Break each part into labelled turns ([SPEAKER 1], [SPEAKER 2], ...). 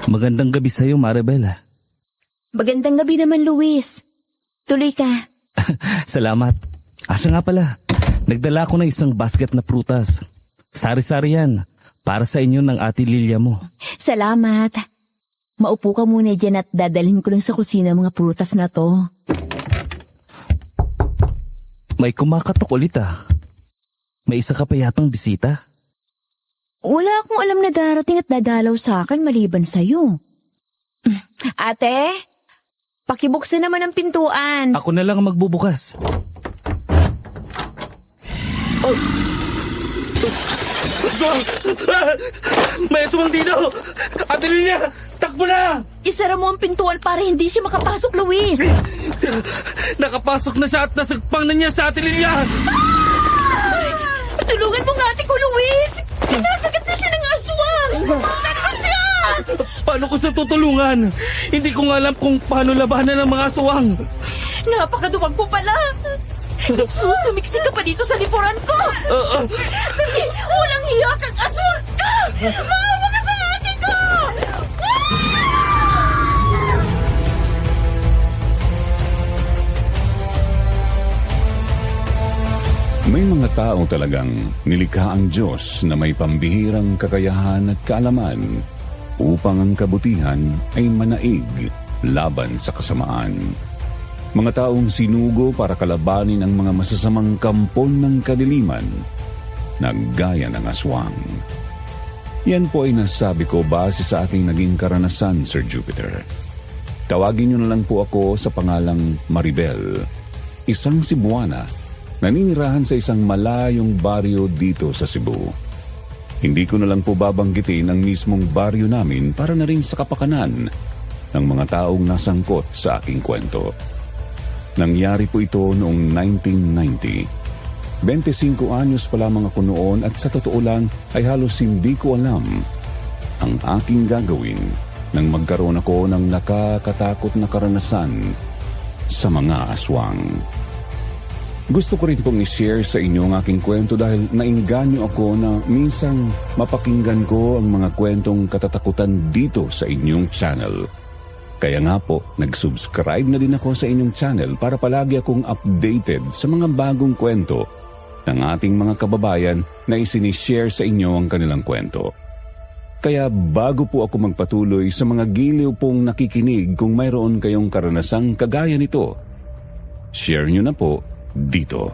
[SPEAKER 1] Magandang gabi sa'yo, Maribel.
[SPEAKER 2] Magandang gabi naman, Luis. Tuloy ka.
[SPEAKER 1] Salamat. Siya nga pala, nagdala ako ng isang basket na prutas. Sari-sari yan, para sa inyo ng ate Lilia mo.
[SPEAKER 2] Salamat. Maupo ka muna dyan at dadalhin ko lang sa kusina mga prutas na to.
[SPEAKER 1] May kumakatok ulit May isa ka pa yatang bisita.
[SPEAKER 2] Wala akong alam na darating at dadalaw sa akin maliban sa'yo. Ate, pakibuksan naman ang pintuan.
[SPEAKER 1] Ako na lang ang magbubukas. Oh! Aswang! May aswang dito! Ate Lilia! Takbo na!
[SPEAKER 2] Isara mo ang pintuan para hindi siya makapasok, Luis.
[SPEAKER 1] Nakapasok na siya at nasagpang na niya sa Ate Lilia!
[SPEAKER 2] Tulungan mo nga ate ko, Luis! Nakagat na siya ng aswang! Tulungan mo siya!
[SPEAKER 1] Paano ko siya tutulungan? Hindi ko nga alam kung paano labanan ng mga aswang.
[SPEAKER 2] Napakaduwag mo pala! Susumiksik ka pa dito sa lipuran ko! Walang hiya kang aswang ka! Maawa ka sa ate ko!
[SPEAKER 3] May mga tao talagang nilikha ang Diyos na may pambihirang kakayahan at kaalaman upang ang kabutihan ay manaig laban sa kasamaan. Mga taong sinugo para kalabanin ang mga masasamang kampon ng kadiliman na gaya ng aswang. Yan po ay nasabi ko base sa aking naging karanasan, Sir Jupiter. Tawagin niyo na lang po ako sa pangalang Maribel, isang Cebuana, naninirahan sa isang malayong baryo dito sa Cebu. Hindi ko na lang po babanggitin ang mismong baryo namin para na rin sa kapakanan ng mga taong nasangkot sa aking kwento. Nangyari po ito noong 1990. 25 anyos pa lamang ako noon at sa totoo lang ay halos hindi ko alam ang aking gagawin nang magkaroon ako ng nakakatakot na karanasan sa mga aswang. Gusto ko rin pong i-share sa inyo ang aking kwento dahil nainganyo ako na minsan mapakinggan ko ang mga kwentong katatakutan dito sa inyong channel. Kaya nga po, nag-subscribe na din ako sa inyong channel para palagi akong updated sa mga bagong kwento ng ating mga kababayan na isinishare sa inyo ang kanilang kwento. Kaya bago po ako magpatuloy sa mga giliw pong nakikinig kung mayroon kayong karanasang kagaya nito, share nyo na po dito.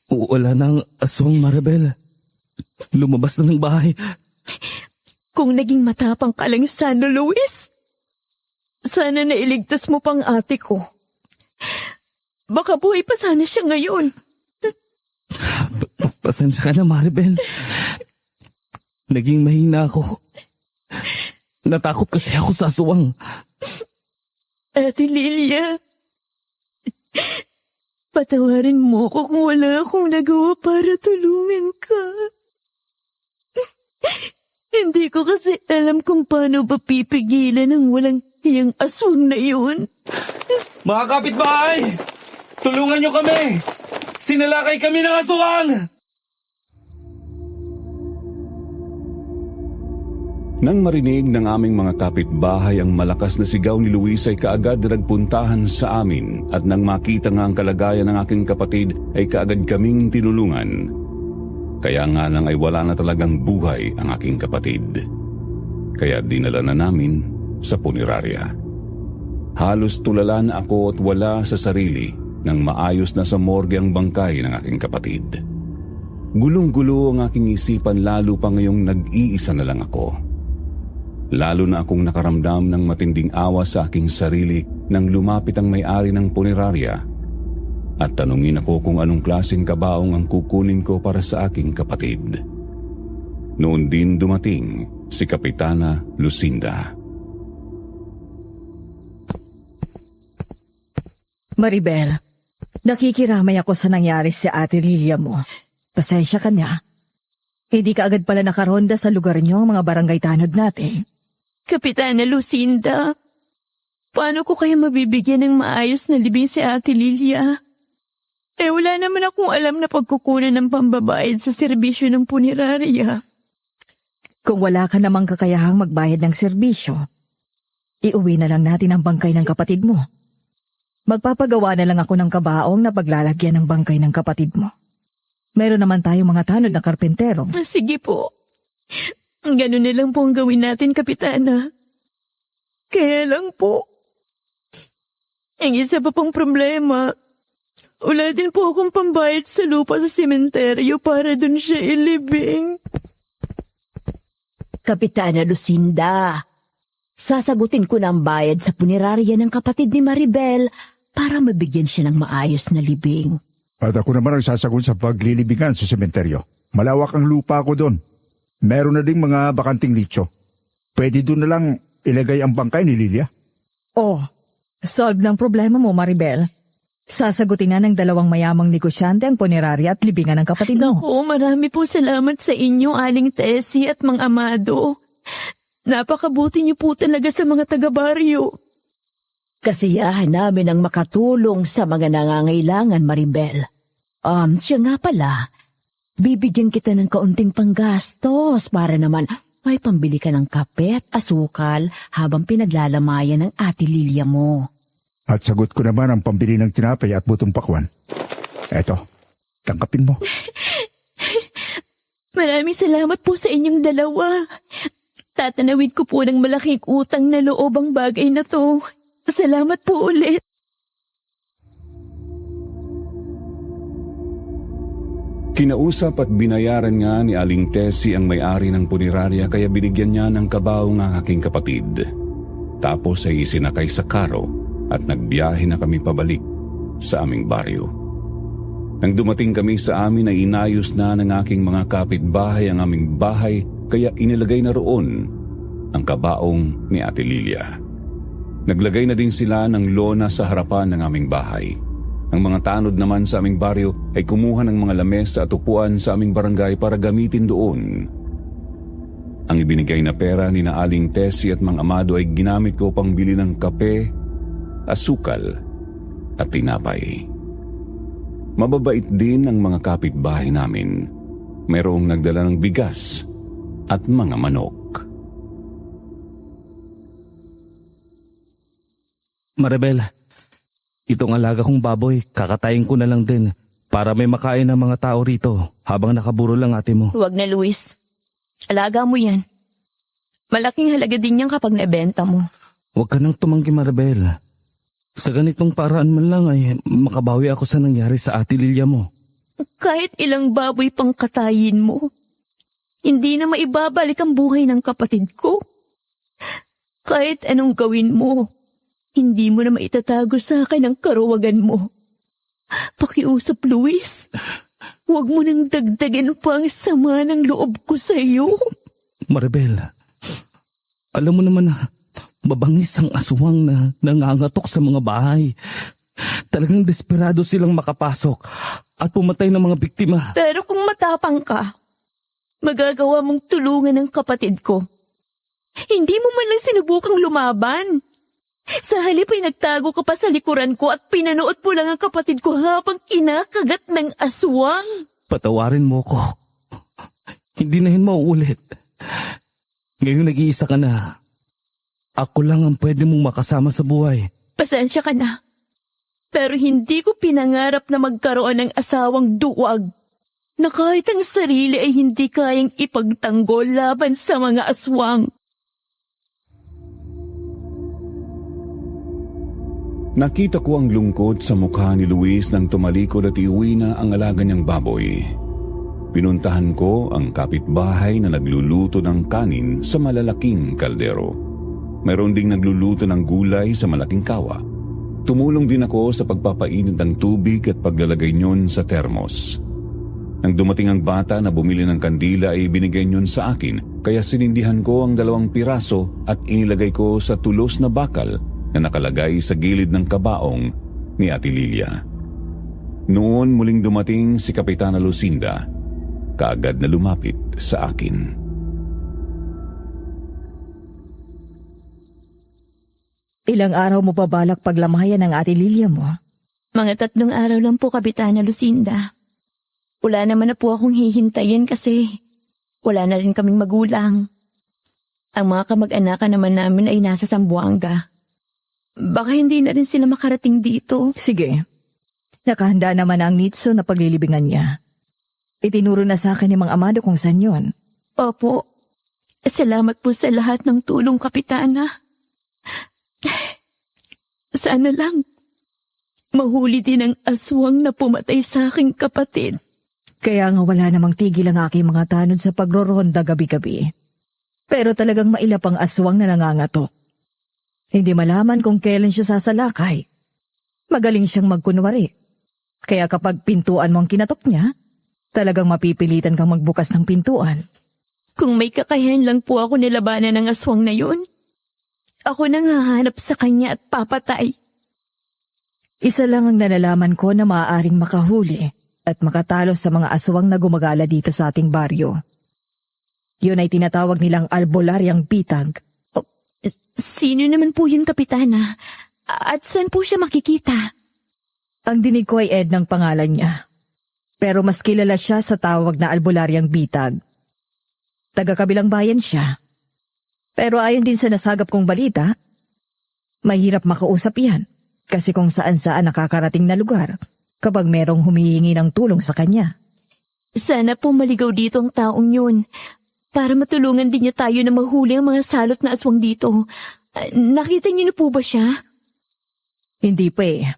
[SPEAKER 1] Wala na ang aswang, Maribel. Lumabas na ng bahay.
[SPEAKER 2] Kung naging matapang ka lang sana, Luis, sana nailigtas mo pang ate ko. Baka buhay pa sana siya ngayon.
[SPEAKER 1] Pasensya ka na, Maribel. Naging mahina ako. Natakot kasi ako sa aswang.
[SPEAKER 2] Ate Lilia, patawarin mo ko kung wala akong nagawa para tulungan ka. Hindi ko kasi alam kung paano ba pipigilan ang walang hiyang aswang na yun.
[SPEAKER 1] Mga kapitbahay! Tulungan niyo kami! Sinalakay kami ng aswang!
[SPEAKER 3] Nang marinig ng aming mga kapitbahay ang malakas na sigaw ni Luis ay kaagad na nagpuntahan sa amin at nang makita nga ang kalagayan ng aking kapatid ay kaagad kaming tinulungan. Kaya nga lang ay wala na talagang buhay ang aking kapatid. Kaya dinala na namin sa punerarya. Halos tulala na ako at wala sa sarili nang maayos na sa morgue ang bangkay ng aking kapatid. Gulong-gulo ang aking isipan lalo pa ngayong nag-iisa na lang ako. Lalo na akong nakaramdam ng matinding awa sa aking sarili nang lumapit ang may-ari ng punerarya at tanungin ako kung anong klaseng kabaong ang kukunin ko para sa aking kapatid. Noon din dumating si Kapitana Lucinda.
[SPEAKER 4] Maribel, nakikiramay ako sa nangyari sa Ate Lilia mo. Pasensya ka na. Hindi ka agad pala nakaronda sa lugar niyo ang mga barangay tanod natin.
[SPEAKER 2] Kapitana Lucinda, paano ko kaya mabibigyan ng maayos na libing si Ate Lilia? Wala naman akong alam na pagkukunan ng pambabayad sa serbisyo ng punerarya.
[SPEAKER 4] Kung wala ka namang kakayahang magbayad ng serbisyo, iuwi na lang natin ang bangkay ng kapatid mo. Magpapagawa na lang ako ng kabaong na paglalagyan ng bangkay ng kapatid mo. Meron naman tayong mga tanod na karpentero.
[SPEAKER 2] Sige po. Ganun na lang po ang gawin natin, Kapitana. Kaya lang po, ang isa pa pong problema, wala din po akong pambayad sa lupa sa sementeryo para dun siya ilibing.
[SPEAKER 5] Kapitana Lucinda, sasagutin ko na ang bayad sa punerarya ng kapatid ni Maribel para mabigyan siya ng maayos na libing.
[SPEAKER 6] At ako naman ang sasagot sa paglilibingan sa sementeryo. Malawak ang lupa ko doon. Meron na ding mga bakanting nicho. Pwede doon na lang ilagay ang bangkay ni Lilia.
[SPEAKER 4] Oh, solve ng problema mo, Maribel. Sasagutin na ng dalawang mayamang negosyante ang punerarya at libingan ng kapatid mo.
[SPEAKER 2] Naku, marami po salamat sa inyo, Aling Tessie at Mang Amado. Napakabuti niyo po talaga sa mga taga-baryo.
[SPEAKER 5] Kasiyahan namin ang makatulong sa mga nangangailangan, Maribel. Siya nga pala, bibigyan kita ng kaunting panggastos para naman may pambili ka ng kape at asukal habang pinaglalamayan ng ate Lilia mo.
[SPEAKER 6] At sagot ko naman ang pambili ng tinapay at butong pakwan. Eto, tangkapin mo.
[SPEAKER 2] Maraming salamat po sa inyong dalawa. Tatanawin ko po ng malaking utang na loob ang bagay na to. Salamat po ulit.
[SPEAKER 3] Kinausap at binayaran nga ni Aling Tessie ang may-ari ng punerarya kaya binigyan niya ng kabaong ang aking kapatid. Tapos ay isinakay sa karo at nagbiyahe na kami pabalik sa aming baryo. Nang dumating kami sa amin ay inayos na ng aking mga kapitbahay ang aming bahay kaya inilagay na roon ang kabaong ni Ate Lilia. Naglagay na din sila ng lona sa harapan ng aming bahay. Ang mga tanod naman sa aming baryo ay kumuha ng mga lamesa at upuan sa aming barangay para gamitin doon. Ang ibinigay na pera ni na Aling Tessie at Mang Amado ay ginamit ko pang bili ng kape, asukal at tinapay. Mababait din ang mga kapitbahay namin. Mayroong nagdala ng bigas at mga manok.
[SPEAKER 1] Maribel, itong alaga kong baboy, kakatayin ko na lang din para may makain ng mga tao rito habang nakaburo lang ate mo.
[SPEAKER 2] Huwag na, Luis. Alaga mo yan. Malaking halaga din yan kapag nabenta mo.
[SPEAKER 1] Huwag ka nang tumanggi, Maribel. Sa ganitong paraan man lang ay makabawi ako sa nangyari sa ate Lilia mo.
[SPEAKER 2] Kahit ilang baboy pang katayin mo, hindi na maibabalik ang buhay ng kapatid ko. Kahit anong gawin mo, hindi mo na maitatago sa akin ang karuwagan mo. Pakiusap, Luis. Huwag mo nang dagdagan pa ang sama ng loob ko sa iyo.
[SPEAKER 1] Maribel, alam mo naman na mabangis ang aswang na nangangatok sa mga bahay. Talagang desperado silang makapasok at pumatay ng mga biktima.
[SPEAKER 2] Pero kung matapang ka, magagawa mong tulungan ng kapatid ko. Hindi mo man lang sinubukang lumaban. Sa halip ay nagtago ka pa sa likuran ko at pinanood mo lang ang kapatid ko habang kinakagat ng aswang.
[SPEAKER 1] Patawarin mo ko. Hindi na yun mauulit. Ngayon nag-iisa ka na. Ako lang ang pwede mong makasama sa buhay.
[SPEAKER 2] Pasensya ka na. Pero hindi ko pinangarap na magkaroon ng asawang duwag na kahit ang sarili ay hindi kayang ipagtanggol laban sa mga aswang.
[SPEAKER 3] Nakita ko ang lungkot sa mukha ni Luis nang tumalikod at iuwi na ang alaga niyang baboy. Pinuntahan ko ang kapitbahay na nagluluto ng kanin sa malalaking kaldero. Mayroon ding nagluluto ng gulay sa malaking kawa. Tumulong din ako sa pagpapainit ng tubig at paglalagay niyon sa termos. Nang dumating ang bata na bumili ng kandila ay binigay niyon sa akin, kaya sinindihan ko ang 2 piraso at inilagay ko sa tulos na bakal na nakalagay sa gilid ng kabaong ni Ate Lilia. Noon muling dumating si Kapitana Lucinda, kaagad na lumapit sa akin.
[SPEAKER 4] Ilang araw mo pa balak paglamayan ng Ate Lilia mo?
[SPEAKER 2] Mga 3 araw lang po, Kapitana Lucinda. Wala naman na po akong hihintayin kasi wala na rin kaming magulang. Ang mga kamag-anakan naman namin ay nasa Zamboanga. Baka hindi na rin sila makarating dito.
[SPEAKER 4] Sige. Nakahanda naman ang nitso na paglilibingan niya. Itinuro na sa akin ni Mang Amado kung saan yun.
[SPEAKER 2] Opo. Salamat po sa lahat ng tulong, Kapitana. Sana lang mahuli din ang aswang na pumatay sa aking kapatid.
[SPEAKER 4] Kaya nga wala namang tigil ang aking mga tanod sa pagroronda gabi-gabi. Pero talagang mailap ang aswang na nangangatok. Hindi malaman kung kailan siya sasalakay. Magaling siyang magkunwari. Kaya kapag pintuan mo ang kinatok niya, talagang mapipilitan kang magbukas ng pintuan.
[SPEAKER 2] Kung may kakayahan lang po ako nilabanan ng aswang na yun, ako nang hahanap sa kanya at papatay.
[SPEAKER 4] Isa lang ang nalalaman ko na maaaring makahuli at makatalo sa mga aswang na gumagala dito sa ating baryo. Yun ay tinatawag nilang albularyang bitag.
[SPEAKER 2] Sino naman po yun, Kapitana? At saan po siya makikita?
[SPEAKER 4] Ang dinig ko ay Ed ng pangalan niya. Pero mas kilala siya sa tawag na albularyang bitag. Taga-kabilang bayan siya. Pero ayon din sa nasagap kong balita, mahirap makausap yan kasi kung saan-saan nakakarating na lugar kapag merong humihingi ng tulong sa kanya.
[SPEAKER 2] Sana po maligaw dito ang taong yun para matulungan din niya tayo na mahuli ang mga salot na aswang dito. Nakita niyo na po ba siya?
[SPEAKER 4] Hindi pa eh.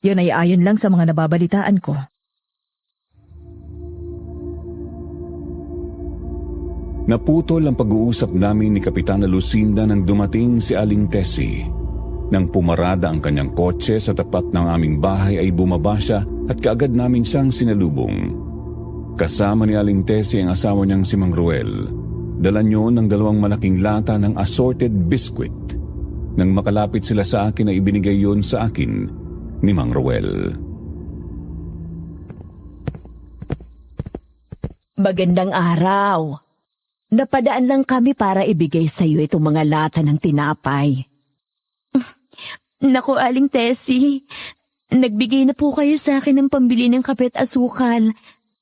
[SPEAKER 4] Yun ay ayon lang sa mga nababalitaan ko.
[SPEAKER 3] Naputol ang pag-uusap namin ni Kapitana Lucinda nang dumating si Aling Tessie. Nang pumarada ang kanyang kotse sa tapat ng aming bahay ay bumaba siya at kaagad namin siyang sinalubong. Kasama ni Aling Tessie ang asawa niyang si Mang Ruel. Dala niyo ng 2 malaking lata ng assorted biscuit. Nang makalapit sila sa akin ay ibinigay yon sa akin ni Mang Ruel.
[SPEAKER 5] Magandang araw. Napadaan lang kami para ibigay sa iyo itong mga lata ng tinapay.
[SPEAKER 2] Naku, Aling Tessie, nagbigay na po kayo sa akin ng pambili ng kape at asukal.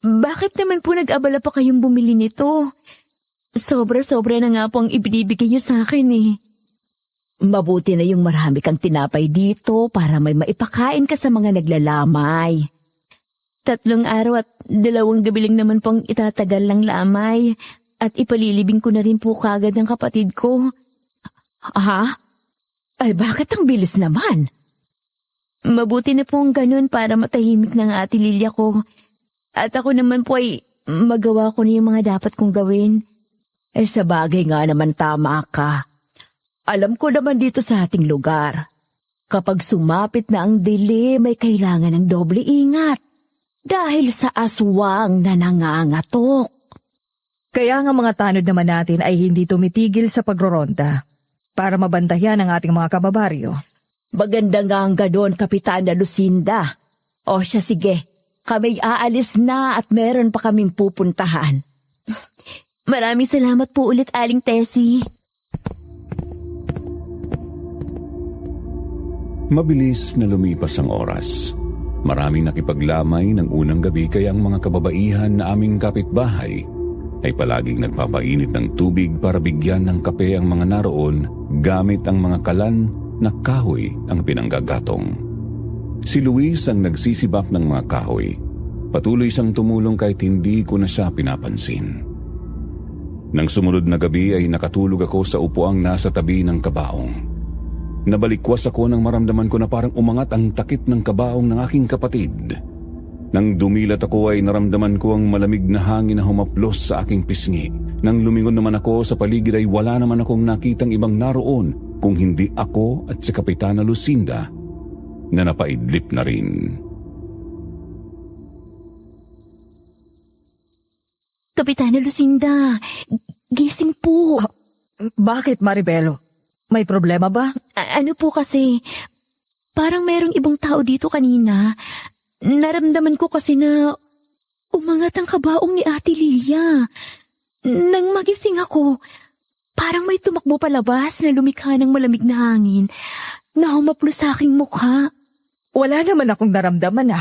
[SPEAKER 2] Bakit naman po nag-abala pa kayong bumili nito? Sobra-sobra na nga po ang ibinibigay niyo sa akin eh.
[SPEAKER 5] Mabuti na yung marami kang tinapay dito para may maipakain ka sa mga naglalamay.
[SPEAKER 2] 3 araw at 2 gabi lang naman pong itatagal lang lamay. At ipalilibing ko na rin po kagad ng kapatid ko.
[SPEAKER 5] Ha? Ay bakit ang bilis naman?
[SPEAKER 2] Mabuti na pong ganun para matahimik ng ate Lilia ko. At ako naman po ay magawa ko na yung mga dapat kong gawin.
[SPEAKER 5] Eh sa bagay nga naman tama ka. Alam ko naman dito sa ating lugar. Kapag sumapit na ang dilim may kailangan ng doble ingat. Dahil sa aswang na nangangatok.
[SPEAKER 4] Kaya nga mga tanod naman natin ay hindi tumitigil sa pagroronda para mabantayan ang ating mga kababaryo.
[SPEAKER 5] Maganda nga ang ganon, Kapitana Lucinda. O siya sige, kami aalis na at meron pa kaming pupuntahan.
[SPEAKER 2] Maraming salamat po ulit, Aling Tessie.
[SPEAKER 3] Mabilis na lumipas ang oras. Maraming nakipaglamay ng unang gabi kaya ang mga kababaihan na aming kapitbahay ay palaging nagpapainit ng tubig para bigyan ng kape ang mga naroon gamit ang mga kalan na kahoy ang pinanggagatong. Si Luis ang nagsisibak ng mga kahoy. Patuloy siyang tumulong kahit hindi ko na siya pinapansin. Nang sumunod na gabi ay nakatulog ako sa upuang nasa tabi ng kabaong. Nabalikwas ako nang maramdaman ko na parang umangat ang takip ng kabaong ng aking kapatid. Nang dumilat ako ay naramdaman ko ang malamig na hangin na humaplos sa aking pisngi. Nang lumingon naman ako sa paligid ay wala naman akong nakitang ibang naroon kung hindi ako at si Kapitana Lucinda na napaidlip na rin.
[SPEAKER 2] Kapitana Lucinda, gising po.
[SPEAKER 4] Bakit, Maribelo? May problema ba?
[SPEAKER 2] Ano po kasi, parang merong ibang tao dito kanina. Naramdaman ko kasi na umangat ang kabaong ni Ate Lilia. Nang magising ako, parang may tumakbo palabas na lumikha ng malamig na hangin na humaplo sa aking mukha.
[SPEAKER 4] Wala naman akong naramdaman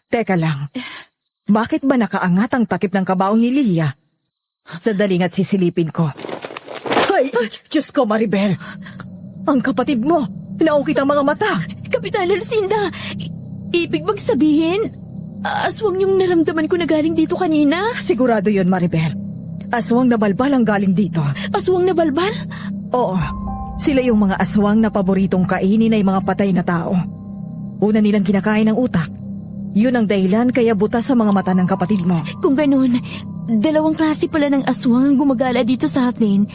[SPEAKER 4] Teka lang. Bakit ba nakaangat ang takip ng kabaong ni Lilia? Sandali nga't sisilipin ko. Ay! Diyos ko, Maribel! Ang kapatid mo! Naukit ang mga mata!
[SPEAKER 2] Kapitana Lucinda, ibig bang sabihin, aswang yung naramdaman ko na galing dito kanina?
[SPEAKER 4] Sigurado yun, Maribel. Aswang na balbal ang galing dito.
[SPEAKER 2] Aswang na balbal?
[SPEAKER 4] Oo. Sila yung mga aswang na paboritong kainin ay mga patay na tao. Una nilang kinakain ng utak. Yun ang dahilan kaya butas sa mga mata ng kapatid mo.
[SPEAKER 2] Kung ganun, dalawang klase pala ng aswang ang gumagala dito sa atin.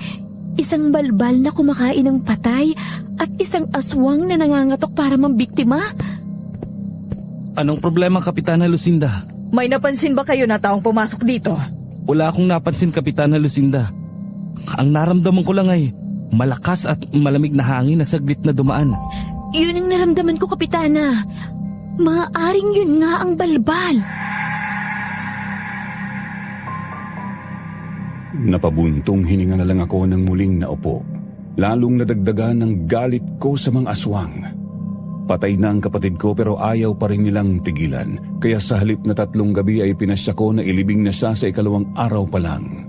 [SPEAKER 2] Isang balbal na kumakain ng patay at isang aswang na nangangatok para mambiktima.
[SPEAKER 1] Anong problema, Kapitana Lucinda?
[SPEAKER 4] May napansin ba kayo na taong pumasok dito?
[SPEAKER 1] Wala akong napansin, Kapitana Lucinda. Ang naramdaman ko lang ay malakas at malamig na hangin na saglit na dumaan.
[SPEAKER 2] Yun ang naramdaman ko, Kapitana. Maaaring yun nga ang balbal.
[SPEAKER 3] Napabuntong hininga na lang ako ng muling naupo. Lalong nadagdagan ng galit ko sa mga aswang. Patay na ang kapatid ko pero ayaw pa rin nilang tigilan. Kaya sa halip na 3 gabi ay pinasya ko na ilibing na siya sa 2nd araw pa lang.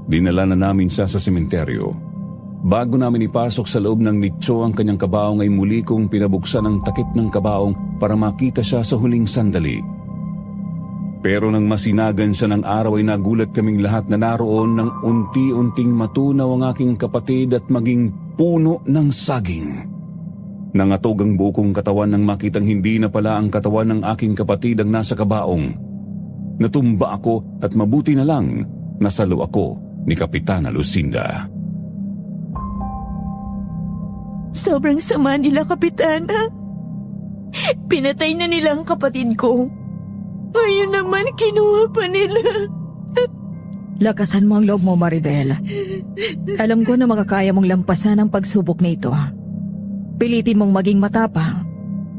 [SPEAKER 3] Dinala na namin siya sa sementeryo. Bago namin ipasok sa loob ng nicho ang kanyang kabaong ay muli kong pinabuksan ang takip ng kabaong para makita siya sa huling sandali. Pero nang masinagan siya ng araw ay nagulat kaming lahat na naroon ng unti-unting matunaw ang aking kapatid at maging puno ng saging. Nangatog ang bukong katawan nang makitang hindi na pala ang katawan ng aking kapatid ang nasa kabaong. Natumba ako at mabuti na lang nasalo ako ni Kapitana Lucinda.
[SPEAKER 2] Sobrang sama nila, Kapitana. Pinatay na nila ang kapatid ko. Ayun naman, kinuha pa nila.
[SPEAKER 4] Lakasan mo ang loob mo, Maribel. Alam ko na makakaya mong lampasan ang pagsubok nito. Pilitin mong maging matapang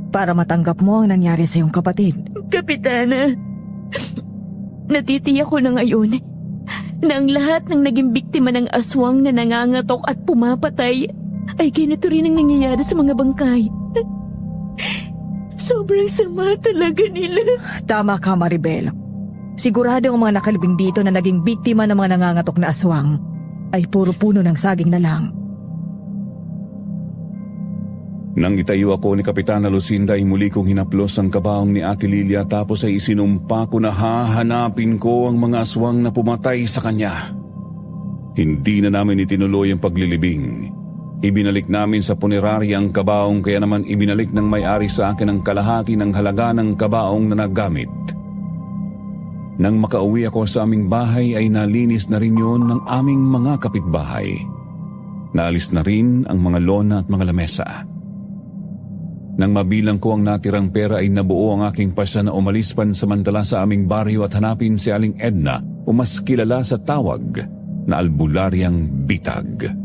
[SPEAKER 4] para matanggap mo ang nangyari sa iyong kapatid.
[SPEAKER 2] Kapitana, natitiyak ko na ngayon na ang lahat ng naging biktima ng aswang na nangangatok at pumapatay ay ganito rin ang nangyayari sa mga bangkay. Sobrang sama talaga nila.
[SPEAKER 4] Tama ka, Maribel. Sigurado ang mga nakalibing dito na naging biktima ng mga nangangatok na aswang ay puro puno ng saging na lang.
[SPEAKER 3] Nang itayo ako ni Kapitana Lucinda ay muli kong hinaplos ang kabaong ni Ate Lilia tapos ay isinumpa ko na hahanapin ko ang mga aswang na pumatay sa kanya. Hindi na namin itinuloy ang paglilibing. Ibinalik namin sa punerarya ang kabaong kaya naman ibinalik ng may-ari sa akin ang kalahati ng halaga ng kabaong na nagamit. Nang makauwi ako sa aming bahay ay nalinis na rin yun ng aming mga kapitbahay. Naalis na rin ang mga lona at mga lamesa. Nang mabilang ko ang natirang pera ay nabuo ang aking pasya na umalis pansamantala sa aming baryo at hanapin si Aling Edna o mas kilala sa tawag na Albularyang Bitag.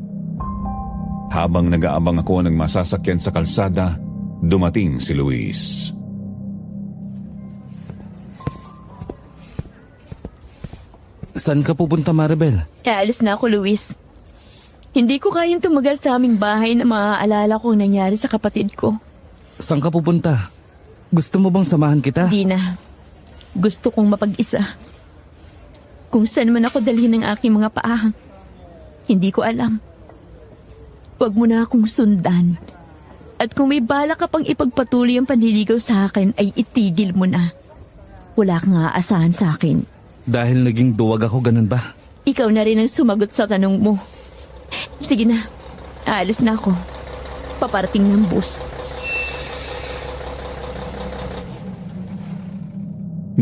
[SPEAKER 3] Habang nag-aabang ako ng masasakyan sa kalsada, dumating si Luis.
[SPEAKER 1] Saan ka pupunta, Maribel?
[SPEAKER 2] Alis na ako, Luis. Hindi ko kayang tumagal sa aming bahay na maaalala ko ang nangyari sa kapatid ko.
[SPEAKER 1] Saan ka pupunta? Gusto mo bang samahan kita?
[SPEAKER 2] Di na. Gusto kong mapag-isa. Kung saan man ako dalhin ng aking mga paa, hindi ko alam. Huwag mo na akong sundan. At kung may bala ka pang ipagpatuloy ang panliligaw sa akin, ay itigil mo na. Wala kang aasahan sa akin.
[SPEAKER 1] Dahil naging duwag ako, ganun ba?
[SPEAKER 2] Ikaw na rin ang sumagot sa tanong mo. Sige na, aalis na ako. Paparating ng bus.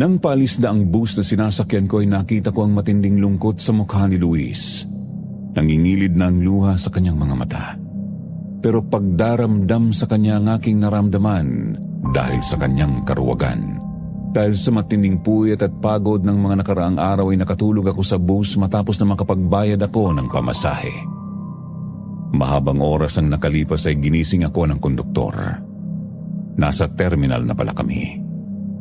[SPEAKER 3] Nang paalis na ang bus na sinasakyan ko ay nakita ko ang matinding lungkot sa mukha ni Luis. Nangingilid na ang luha sa kanyang mga mata. Pero pagdaramdam sa kanya ang aking naramdaman dahil sa kanyang karuwagan. Dahil sa matinding puyat at pagod ng mga nakaraang araw ay nakatulog ako sa bus matapos na makapagbayad ako ng pamasahe. Mahabang oras ang nakalipas ay ginising ako ng konduktor. Nasa terminal na pala kami.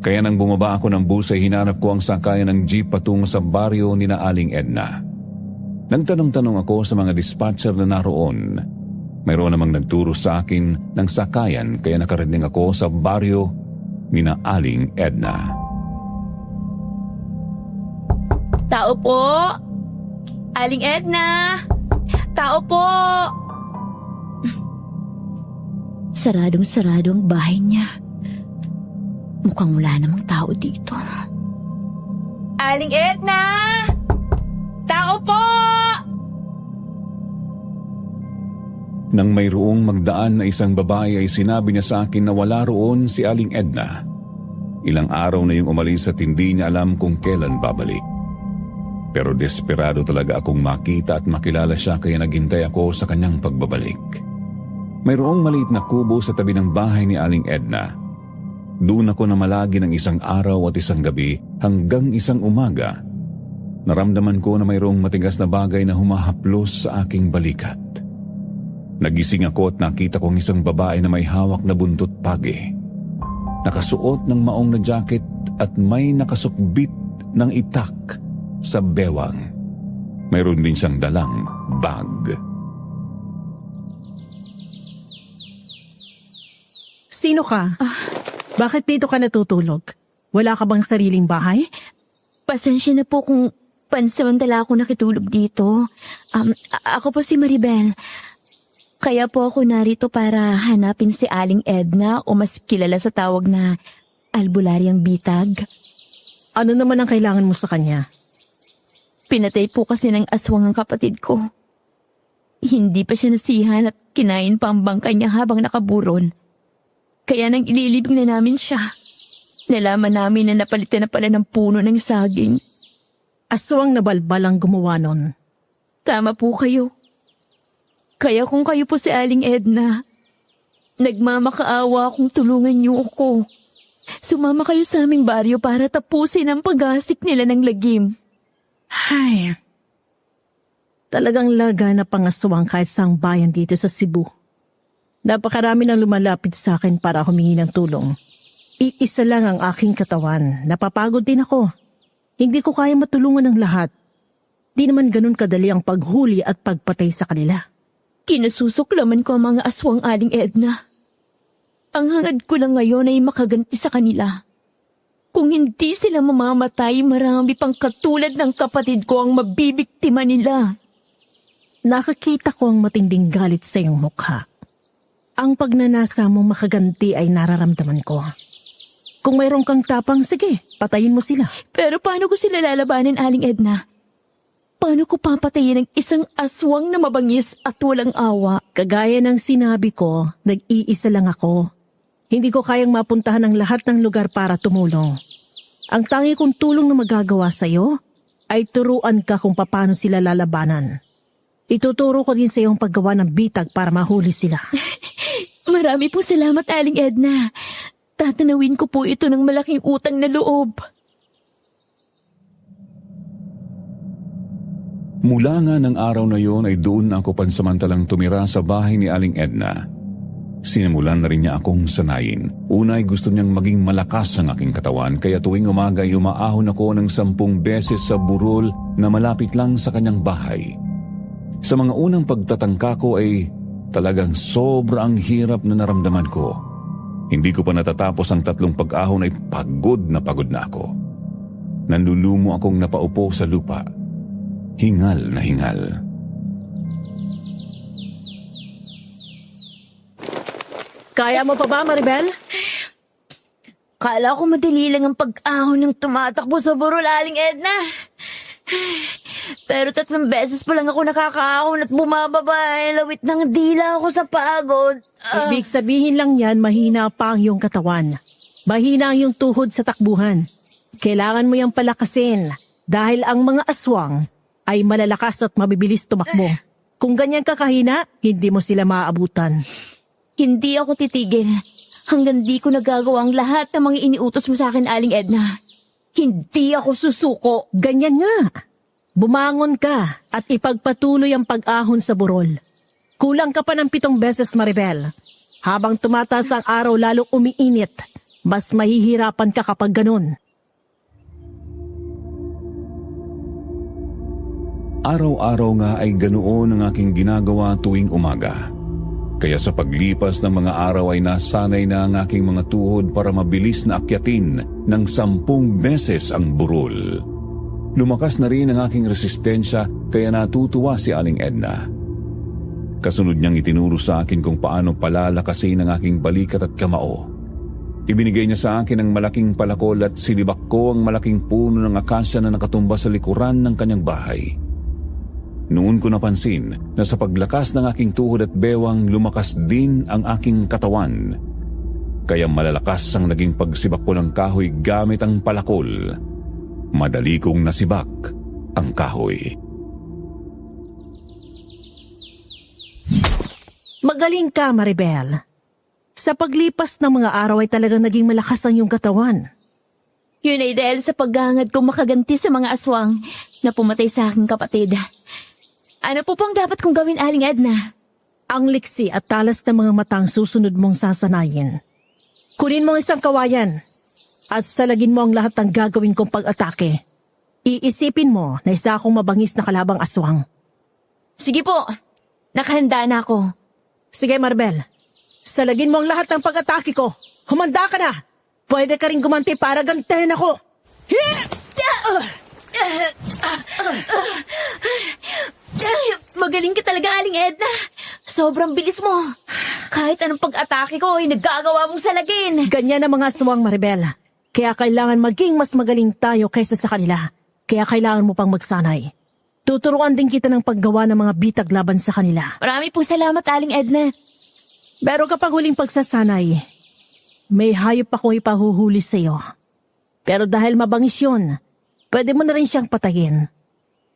[SPEAKER 3] Kaya nang bumaba ako ng bus ay hinanap ko ang sakayan ng jeep patungo sa baryo ni na Aling Edna. Nagtanong-tanong ako sa mga dispatcher na naroon. Mayroon namang nagturo sa akin ng sakayan kaya nakarating ako sa baryo ni na Aling Edna.
[SPEAKER 2] Tao po! Aling Edna! Tao po!
[SPEAKER 5] Saradong-sarado ang bahay niya. Mukhang wala namang tao dito.
[SPEAKER 2] Aling Edna! Tao po!
[SPEAKER 3] Nang mayroong magdaan na isang babae ay sinabi niya sa akin na wala roon si Aling Edna. Ilang araw na yung umalis at hindi niya alam kung kailan babalik. Pero desperado talaga akong makita at makilala siya kaya naghintay ako sa kanyang pagbabalik. Mayroong maliit na kubo sa tabi ng bahay ni Aling Edna. Doon ako namalagi ng isang araw at isang gabi hanggang isang umaga. Naramdaman ko na mayroong matigas na bagay na humahaplos sa aking balikat. Nagising ako at nakita kong isang babae na may hawak na buntot pagi. Nakasuot ng maong na jacket at may nakasukbit ng itak sa bewang. Mayroon din siyang dalang bag.
[SPEAKER 7] Sino ka? Bakit dito ka natutulog? Wala ka bang sariling bahay?
[SPEAKER 2] Pasensya na po kung pansamantala ako nakitulog dito. Ako po si Maribel. Kaya po ako narito para hanapin si Aling Edna o mas kilala sa tawag na albularyang bitag.
[SPEAKER 7] Ano naman ang kailangan mo sa kanya?
[SPEAKER 2] Pinatay po kasi ng aswang ang kapatid ko. Hindi pa siya nasihan at kinain pa ang bangkay niya habang nakaburon. Kaya nang ililibing na namin siya, nalaman namin na napalitan na pala ng puno ng saging.
[SPEAKER 7] Aswang na balbal ang gumawa nun.
[SPEAKER 2] Tama po kayo. Kaya kung kayo po si Aling Edna, nagmamakaawa kung tulungan niyo ako. Sumama kayo sa aming baryo para tapusin ang paggasik nila ng lagim.
[SPEAKER 7] Ay, talagang laga na pangaswang kahit saang bayan dito sa Cebu. Napakarami nang lumalapit sa akin para humingi ng tulong. Iisa lang ang aking katawan. Napapagod din ako. Hindi ko kaya matulungan ng lahat. Di naman ganun kadali ang paghuli at pagpatay sa kanila.
[SPEAKER 2] Kinasusuklaman ko ang mga aswang Aling Edna. Ang hangad ko lang ngayon ay makaganti sa kanila. Kung hindi sila mamamatay, marami pang katulad ng kapatid ko ang mabibiktima nila.
[SPEAKER 7] Nakakita ko ang matinding galit sa iyong mukha. Ang pagnanasa mong makaganti ay nararamdaman ko. Kung mayroon kang tapang, sige, patayin mo sila.
[SPEAKER 2] Pero paano ko sila lalabanin, Aling Edna? Paano ko papatayin ang isang aswang na mabangis at walang awa?
[SPEAKER 7] Kagaya ng sinabi ko, nag-iisa lang ako. Hindi ko kayang mapuntahan ang lahat ng lugar para tumulong. Ang tangi kong tulong na magagawa sa'yo ay turuan ka kung paano sila lalabanan. Ituturo ko din sa iyong paggawa ng bitag para mahuli sila.
[SPEAKER 2] Marami po salamat, Aling Edna. Tatanawin ko po ito ng malaking utang na loob.
[SPEAKER 3] Mula nga ng araw na yon ay doon ako pansamantalang tumira sa bahay ni Aling Edna. Sinimulan na rin niya akong sanayin. Una ay gusto niyang maging malakas ang aking katawan kaya tuwing umaga ay umaahon ako ng 10 beses sa burol na malapit lang sa kanyang bahay. Sa mga unang pagtatangka ko ay talagang sobrang hirap na naramdaman ko. Hindi ko pa natatapos ang 3 pag-ahon ay pagod na ako. Nanlulumo akong napaupo sa lupa. Hingal na hingal.
[SPEAKER 7] Kaya mo pa ba, Maribel?
[SPEAKER 2] Kala ko madali lang ang pag-ahon ng tumatakbo sa burol, Aling Edna. Pero 3 beses pa lang ako nakakaahon at bumababa. Lawit ng dila ako sa pagod.
[SPEAKER 7] Ibig sabihin lang yan, mahina pa ang iyong katawan. Mahina ang iyong tuhod sa takbuhan. Kailangan mo yung palakasin dahil ang mga aswang ay malalakas at mabibilis tumakbo. Kung ganyan ka kahina, hindi mo sila maaabutan.
[SPEAKER 2] Hindi ako titigil hanggang di ko nagagawa ang lahat ng mga iniutos mo sa akin, Aling Edna. Hindi ako susuko.
[SPEAKER 7] Ganyan nga. Bumangon ka at ipagpatuloy ang pag-ahon sa burol. Kulang ka pa ng 7 beses, Maribel. Habang tumataas ang araw lalong umiinit, mas mahihirapan ka kapag ganun.
[SPEAKER 3] Araw-araw nga ay ganoon ang aking ginagawa tuwing umaga. Kaya sa paglipas ng mga araw ay nasanay na ang aking mga tuhod para mabilis na akyatin ng 10 beses ang burol. Lumakas na rin ang aking resistensya kaya natutuwa si Aling Edna. Kasunod niyang itinuro sa akin kung paano palalakasin ang aking balikat at kamao. Ibinigay niya sa akin ang malaking palakol at sinibak ko ang malaking puno ng akasya na nakatumba sa likuran ng kanyang bahay. Noon ko napansin na sa paglakas ng aking tuhod at bewang lumakas din ang aking katawan. Kaya malalakas ang naging pagsibak ko ng kahoy gamit ang palakol. Madali kong nasibak ang kahoy.
[SPEAKER 7] Magaling ka, Maribel. Sa paglipas ng mga araw ay talagang naging malakas ang iyong katawan.
[SPEAKER 2] Yun ay dahil sa paghangad kong makaganti sa mga aswang na pumatay sa aking kapatid. Ano po pang dapat kong gawin, Aling Edna?
[SPEAKER 7] Ang liksi at talas ng mga matang susunod mong sasanayin. Kunin mo ang isang kawayan at salagin mo ang lahat ng gagawin kong pag-atake. Iisipin mo na isa akong mabangis na kalabang aswang.
[SPEAKER 2] Sige po, nakahanda na ako.
[SPEAKER 7] Sige, Maribel. Salagin mo ang lahat ng pag-atake ko. Humanda ka na. Pwede ka rin gumanti para gantihin ako.
[SPEAKER 2] Magaling ka talaga, Aling Edna. Sobrang bilis mo. Kahit anong pag-atake ko ay nagagawa mong salagin.
[SPEAKER 7] Ganyan ang mga aswang, Maribel. Kaya kailangan maging mas magaling tayo kaysa sa kanila. Kaya kailangan mo pang magsanay. Tuturuan din kita ng paggawa ng mga bitag laban sa kanila.
[SPEAKER 2] Marami pong salamat, Aling Edna.
[SPEAKER 7] Pero kapag huling pagsasanay, may hayop ako ipahuhuli sa iyo. Pero dahil mabangis yun, pwede mo na rin siyang patayin.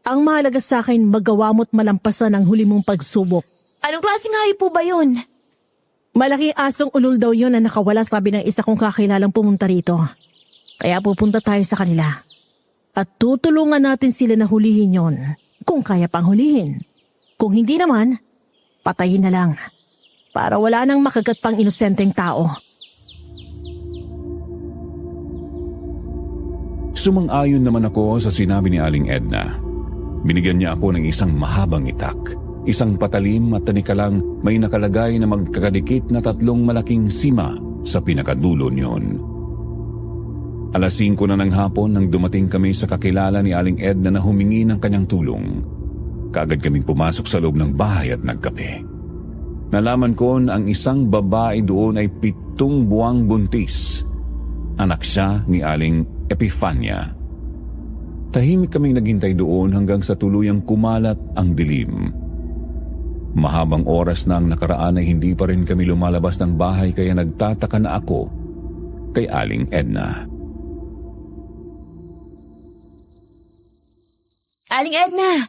[SPEAKER 7] Ang mahalaga sa akin, magawa mo't malampasan ang huli mong pagsubok.
[SPEAKER 2] Anong klaseng hayop po ba yun?
[SPEAKER 7] Malaking asong ulol daw yun na nakawala, sabi ng isa kong kakilalang pumunta rito. Kaya pupunta tayo sa kanila. At tutulungan natin sila na hulihin yon, kung kaya pang hulihin. Kung hindi naman, patayin na lang. Para wala nang makagat pang inosenteng tao.
[SPEAKER 3] Sumang-ayon naman ako sa sinabi ni Aling Edna. Binigyan niya ako ng isang mahabang itak. Isang patalim at tanikalang may nakalagay na magkakadikit na 3 malaking sima sa pinakadulo niyon. 5:00 na ng hapon nang dumating kami sa kakilala ni Aling Edna na humingi ng kanyang tulong. Kaagad kaming pumasok sa loob ng bahay at nagkape. Nalaman ko na ang isang babae doon ay 7 buwang buntis. Anak siya ni Aling Epifania. Tahimik kaming naghintay doon hanggang sa tuluyang kumalat ang dilim. Mahabang oras na ang nakaraan ay hindi pa rin kami lumalabas ng bahay kaya nagtataka na ako kay Aling Edna.
[SPEAKER 2] Aling Edna,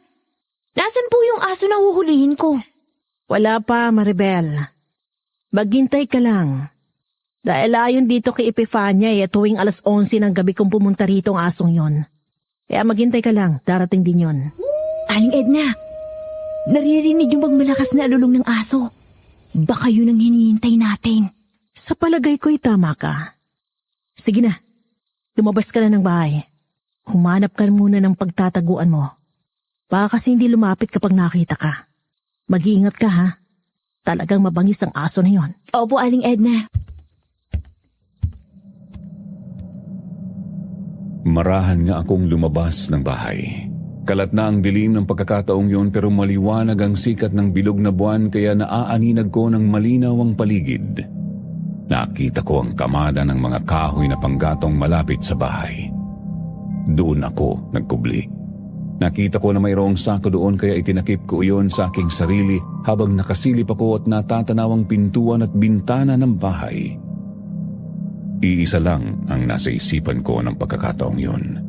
[SPEAKER 2] nasan po yung aso na huhulihin ko?
[SPEAKER 7] Wala pa, Maribel. Maghintay ka lang. Dahil ayon dito kay Epifania ay tuwing 11:00 ng gabi kung pumunta rito ang asong yon. Kaya maghintay ka lang, darating din yon.
[SPEAKER 2] Aling Edna, naririnig yung magmalakas na alulong ng aso. Baka yun ang hinihintay natin.
[SPEAKER 7] Sa palagay ko'y tama ka. Sige na, lumabas ka na ng bahay. Humanap ka muna ng pagtataguan mo. Baka kasi hindi lumapit kapag nakita ka. Mag-iingat ka ha. Talagang mabangis ang aso na yon.
[SPEAKER 2] Opo, Aling Edna.
[SPEAKER 3] Marahan nga akong lumabas ng bahay. Kalat na ang dilim ng pagkakataong yun pero maliwanag ang sikat ng bilog na buwan kaya naaaninag ko ng malinaw ang paligid. Nakita ko ang kamada ng mga kahoy na panggatong malapit sa bahay. Doon ako nagkubli. Nakita ko na mayroong sako doon kaya itinakip ko iyon sa aking sarili habang nakasilip ako at natatanaw ang pintuan at bintana ng bahay. Iisa lang ang nasa isipan ko ng pagkakataong yun.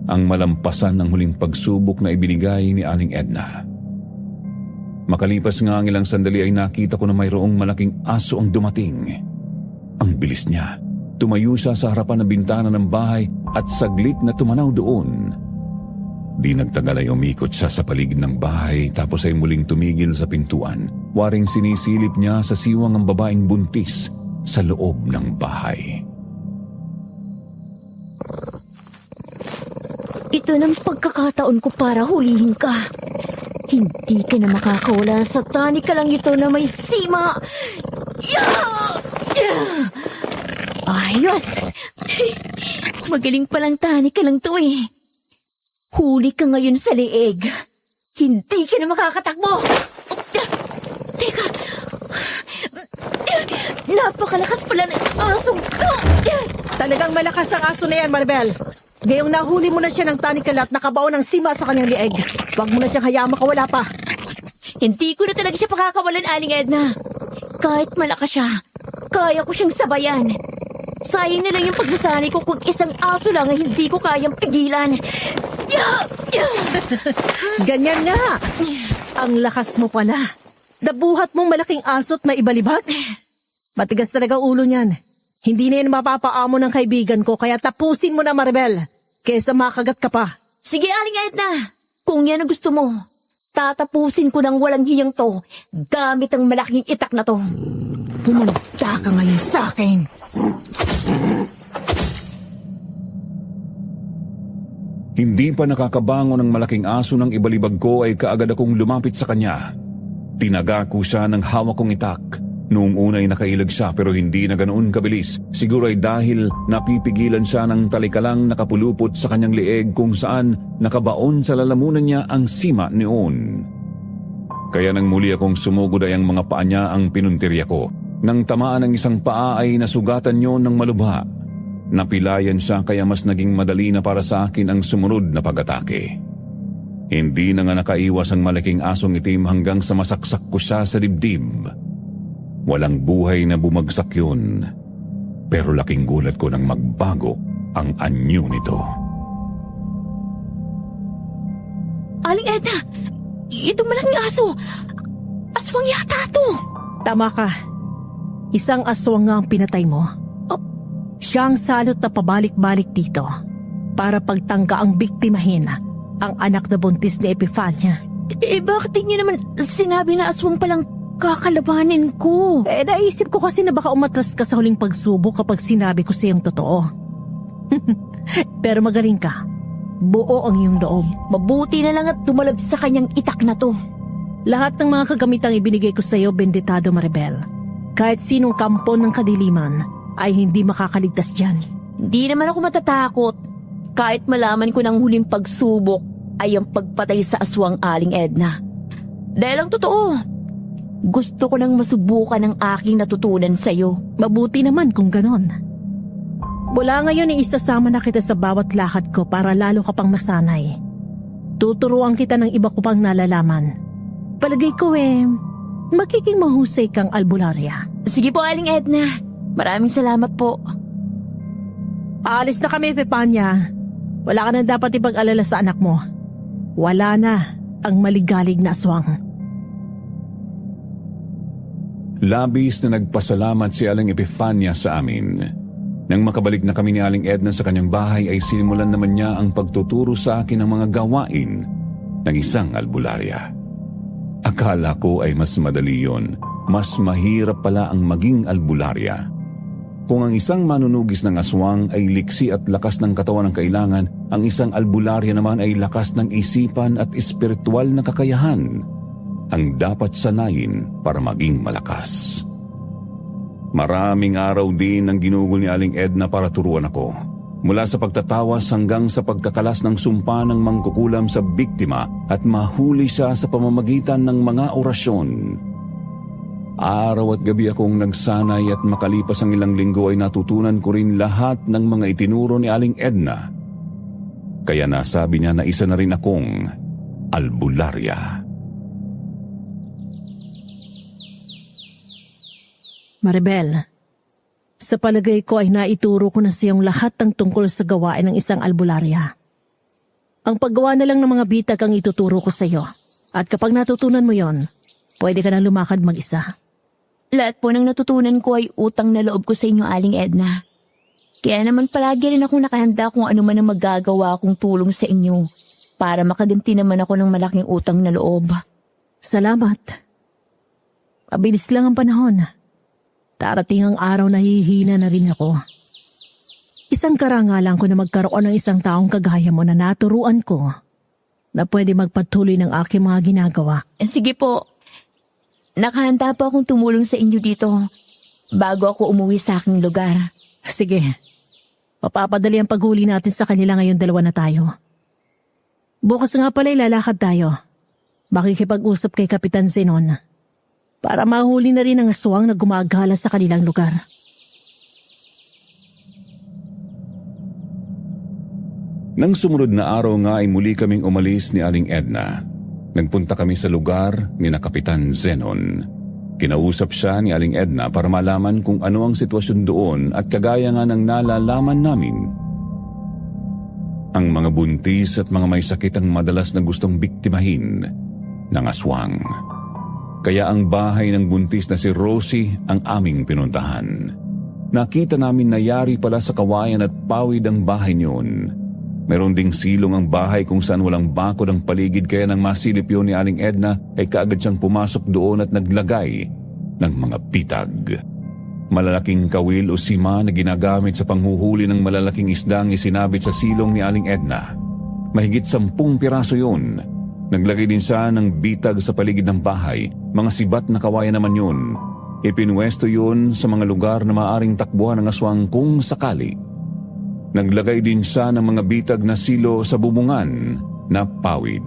[SPEAKER 3] Ang malampasan ng huling pagsubok na ibinigay ni Aling Edna. Makalipas nga ang ilang sandali ay nakita ko na mayroong malaking aso ang dumating. Ang bilis niya. Tumayo siya sa harapan ng bintana ng bahay at saglit na tumanaw doon. Di nagtagal ay umikot siya sa paligid ng bahay tapos ay muling tumigil sa pintuan. Waring sinisilip niya sa siwang ang babaeng buntis sa loob ng bahay.
[SPEAKER 2] Ito ng pagkakataon ko para hulihin ka. Hindi ka na makakawala sa tani ka lang ito na may sima. Ayos! Magaling palang tani ka lang to eh. Huli ka ngayon sa leeg. Hindi ka na makakatakbo. Teka. Napakalakas pala ng asong to.
[SPEAKER 7] Talagang malakas ang aso na yan, Maribel. Ngayong nahuli mo na siya ng tanikalat, nakabaon ng sima sa kanyang lieg. Huwag mo na siyang hayaan makawala pa.
[SPEAKER 2] Hindi ko na talaga siya pakakawalan, Aling Edna. Kahit malakas siya, kaya ko siyang sabayan. Sayang na lang yung pagsasanay ko kung isang aso lang ay hindi ko kayang pigilan.
[SPEAKER 7] Ganyan nga. Ang lakas mo pala. Nabuhat mong malaking aso't maibalibag. Matigas talaga ulo niyan. Hindi na yan mapapaamo ng kaibigan ko, kaya tapusin mo na, Maribel. Kesa makagat ka pa.
[SPEAKER 2] Sige, Aling Edna. Kung yan ang gusto mo, tatapusin ko ng walang hiyang to gamit ang malaking itak na to. Humanda ka ngayon sa akin.
[SPEAKER 3] Hindi pa nakakabangon ng malaking aso ng ibalibag ko ay kaagad akong lumapit sa kanya. Tinaga ko siya ng hawak kong itak. Noong una ay nakailag siya pero hindi na ganoon kabilis. Siguro ay dahil napipigilan siya ng talikalang nakapulupot sa kanyang leeg kung saan nakabaon sa lalamunan niya ang sima noon. Kaya nang muli akong sumugod ay ang mga paa niya ang pinuntirya ko. Nang tamaan ng isang paa ay nasugatan yon ng malubha. Napilayan siya kaya mas naging madali na para sa akin ang sumunod na pag-atake. Hindi na nga nakaiwas ang malaking asong itim hanggang sa masaksak ko siya sa dibdib. Walang buhay na bumagsak yun. Pero laking gulat ko nang magbago ang anyo nito.
[SPEAKER 2] Aling Edna, itong malaking aso, aswang yata to.
[SPEAKER 7] Tama ka. Isang aswang nga ang pinatay mo. Siya ang salot na pabalik-balik dito para pagtangka ang biktimahin ang anak na buntis ni Epifania.
[SPEAKER 2] Bakit niyo naman sinabi na aswang palang kakalabanin ko?
[SPEAKER 7] Naisip ko kasi na baka umatras ka sa huling pagsubok kapag sinabi ko sa'yong totoo. Pero magaling ka. Buo ang iyong loob.
[SPEAKER 2] Mabuti na lang at tumalab sa kanyang itak na to.
[SPEAKER 7] Lahat ng mga kagamitang ibinigay ko sa'yo, bendetado Maribel. Kahit sinong kampo ng kadiliman ay hindi makakaligtas dyan.
[SPEAKER 2] Hindi naman ako matatakot. Kahit malaman ko ng huling pagsubok ay ang pagpatay sa aswang, Aling Edna. Dahil ang totoo, gusto ko nang masubukan ang aking natutunan sa'yo.
[SPEAKER 7] Mabuti naman kung ganon. Mula ngayon isasama na kita sa bawat lakad ko para lalo ka pang masanay. Tuturuan kita ng iba ko pang nalalaman. Palagay ko magiging mahusay kang albularya.
[SPEAKER 2] Sige po, Aling Edna. Maraming salamat po.
[SPEAKER 7] Aalis na kami, Pepanya. Wala ka na dapat ipag-alala sa anak mo. Wala na ang maligalig na aswang.
[SPEAKER 3] Labis na nagpasalamat si Aling Epifania sa amin. Nang makabalik na kami ni Aling Edna sa kanyang bahay ay sinimulan naman niya ang pagtuturo sa akin ng mga gawain ng isang albularya. Akala ko ay mas madali yon. Mas mahirap pala ang maging albularya. Kung ang isang manunugis ng aswang ay liksi at lakas ng katawan ang kailangan, ang isang albularya naman ay lakas ng isipan at espiritual na kakayahan ang dapat sanayin para maging malakas. Maraming araw din ang ginugol ni Aling Edna para turuan ako. Mula sa pagtatawas hanggang sa pagkakalas ng sumpa ng mangkukulam sa biktima at mahuli siya sa pamamagitan ng mga orasyon. Araw at gabi akong nagsanay at makalipas ang ilang linggo ay natutunan ko rin lahat ng mga itinuro ni Aling Edna. Kaya nasabi niya na isa na rin akong albularya.
[SPEAKER 7] Maribel, sa palagay ko ay naituro ko na siyang lahat ng tungkol sa gawain ng isang albularya. Ang paggawa na lang ng mga bitag ang ituturo ko sa iyo. At kapag natutunan mo yon, pwede ka na lumakad mag-isa.
[SPEAKER 2] Lahat po ng natutunan ko ay utang na loob ko sa inyo, Aling Edna. Kaya naman palagi rin akong nakahanda kung ano man ang magagawa kong tulong sa inyo para makaganti naman ako ng malaking utang na loob.
[SPEAKER 7] Salamat. Mabilis lang ang panahon. Darating ang araw na hihina na rin ako. Isang karangalan ko na magkaroon ng isang taong kagaya mo na naturuan ko na pwede magpatuloy ng aking mga ginagawa.
[SPEAKER 2] Sige po. Nakahanda po akong tumulong sa inyo dito bago ako umuwi sa aking lugar.
[SPEAKER 7] Sige, mapapadali ang paghuli natin sa kanila ngayon, dalawa na tayo. Bukas nga pala ilalakad tayo. Makikipag-usap kay Kapitan Zenon para mahuli na rin ang aswang na gumagala sa kanilang lugar.
[SPEAKER 3] Nang sumunod na araw nga ay muli kaming umalis ni Aling Edna. Nagpunta kami sa lugar ni na Kapitan Zenon. Kinausap siya ni Aling Edna para malaman kung ano ang sitwasyon doon at kagaya nga ng nalalaman namin. Ang mga buntis at mga may sakit ang madalas na gustong biktimahin ng aswang. Kaya ang bahay ng buntis na si Rosie ang aming pinuntahan. Nakita namin na yari pala sa kawayan at pawid ang bahay niyon. Meron ding silong ang bahay kung saan walang bakod ang paligid kaya nang masilip yun ni Aling Edna ay kaagad siyang pumasok doon at naglagay ng mga bitag. Malalaking kawil o sima na ginagamit sa panghuhuli ng malalaking isdang isinabit sa silong ni Aling Edna. Mahigit 10 piraso yun. Naglagay din siya ng bitag sa paligid ng bahay. Mga sibat na kawayan naman yun. Ipinwesto yun sa mga lugar na maaring takbuhan ng aswang kung sakali. Naglagay din siya ng mga bitag na silo sa bubungan na pawid.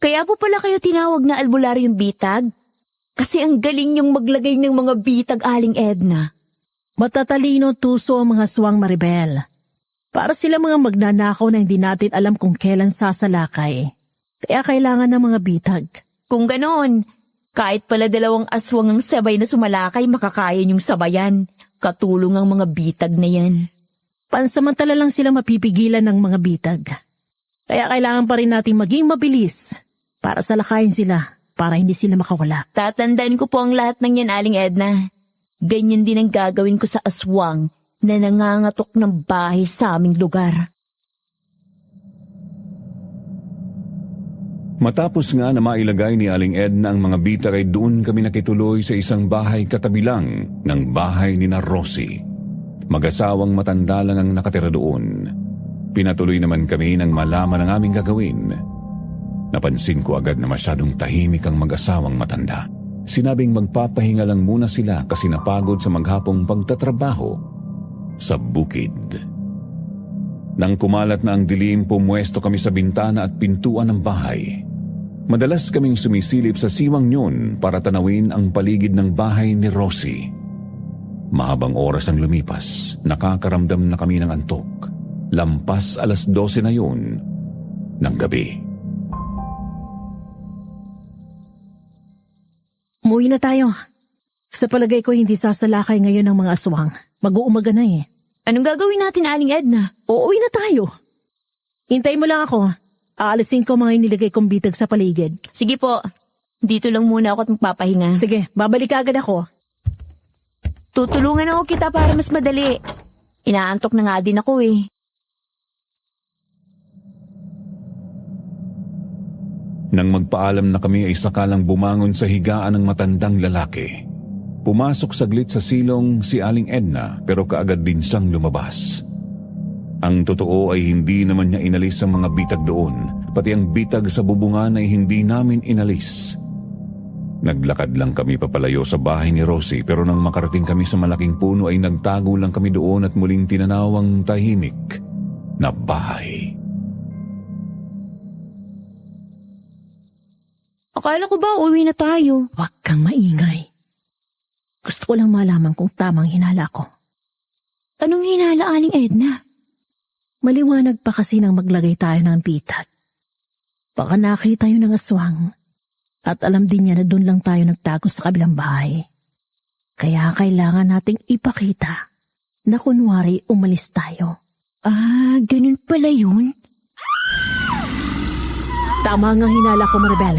[SPEAKER 2] Kaya po pala kayo tinawag na albularyong bitag? Kasi ang galing niyong maglagay ng mga bitag, Aling Edna.
[SPEAKER 7] Matatalino tuso ang mga aswang, Maribel. Para sila mga magnanakaw na hindi natin alam kung kailan sasalakay. Kaya kailangan ng mga bitag.
[SPEAKER 2] Kung ganon, kahit pala 2 aswang ang sabay na sumalakay, makakaya niyong sabayan. Katulong ang mga bitag na yan.
[SPEAKER 7] Pansamantala lang sila mapipigilan ng mga bitag. Kaya kailangan pa rin natin maging mabilis para salakayin sila, para hindi sila makawala.
[SPEAKER 2] Tatandaan ko po ang lahat ng yan, Aling Edna. Ganyan din ang gagawin ko sa aswang na nangangatok ng bahay sa aming lugar.
[SPEAKER 3] Matapos nga na mailagay ni Aling Edna ang mga bitag ay doon kami nakituloy sa isang bahay katabi lang ng bahay ni na Rosie. Mag-asawang matanda lang ang nakatira doon. Pinatuloy naman kami nang malaman ang aming gagawin. Napansin ko agad na masyadong tahimik ang mag-asawang matanda. Sinabing magpapahinga lang muna sila kasi napagod sa maghapong pagtatrabaho sa bukid. Nang kumalat na ang dilim, pumwesto kami sa bintana at pintuan ng bahay. Madalas kaming sumisilip sa siwang yun para tanawin ang paligid ng bahay ni Rosie. Mahabang oras ang lumipas, nakakaramdam na kami ng antok. Lampas 12:00 na yun ng gabi.
[SPEAKER 7] Umuwi na tayo. Sa palagay ko hindi sasalakay ngayon ng mga aswang. Mag-uumaga na eh.
[SPEAKER 2] Anong gagawin natin, Aling Edna?
[SPEAKER 7] Uuwi na tayo. Hintayin mo lang ako. Aalisin ko mga inilagay kong bitag sa paligid.
[SPEAKER 2] Sige po. Dito lang muna ako at magpapahinga.
[SPEAKER 7] Sige, babalik agad ako.
[SPEAKER 2] Tutulungan ako kita para mas madali. Inaantok na nga din ako eh.
[SPEAKER 3] Nang magpaalam na kami ay sakalang bumangon sa higaan ng matandang lalaki. Pumasok saglit sa silong si Aling Edna pero kaagad din siyang lumabas. Ang totoo ay hindi naman niya inalis ang mga bitag doon, pati ang bitag sa bubungan ay hindi namin inalis. Naglakad lang kami papalayo sa bahay ni Rosie pero nang makarating kami sa malaking puno ay nagtago lang kami doon at muling tinanaw ang tahimik na bahay.
[SPEAKER 2] Akala ko ba uwi na tayo?
[SPEAKER 7] Huwag kang maingay. Gusto ko lang malaman kung tamang hinala ko.
[SPEAKER 2] Anong hinala, Aling Edna?
[SPEAKER 7] Maliwanag pa kasi nang maglagay tayo ng bitag. Baka nakita yun ng aswang. At alam din niya na doon lang tayo nagtago sa kabilang bahay. Kaya kailangan nating ipakita na kunwari umalis tayo.
[SPEAKER 2] Ah, ganun pala yun?
[SPEAKER 7] Tama nga hinala ko, Maribel.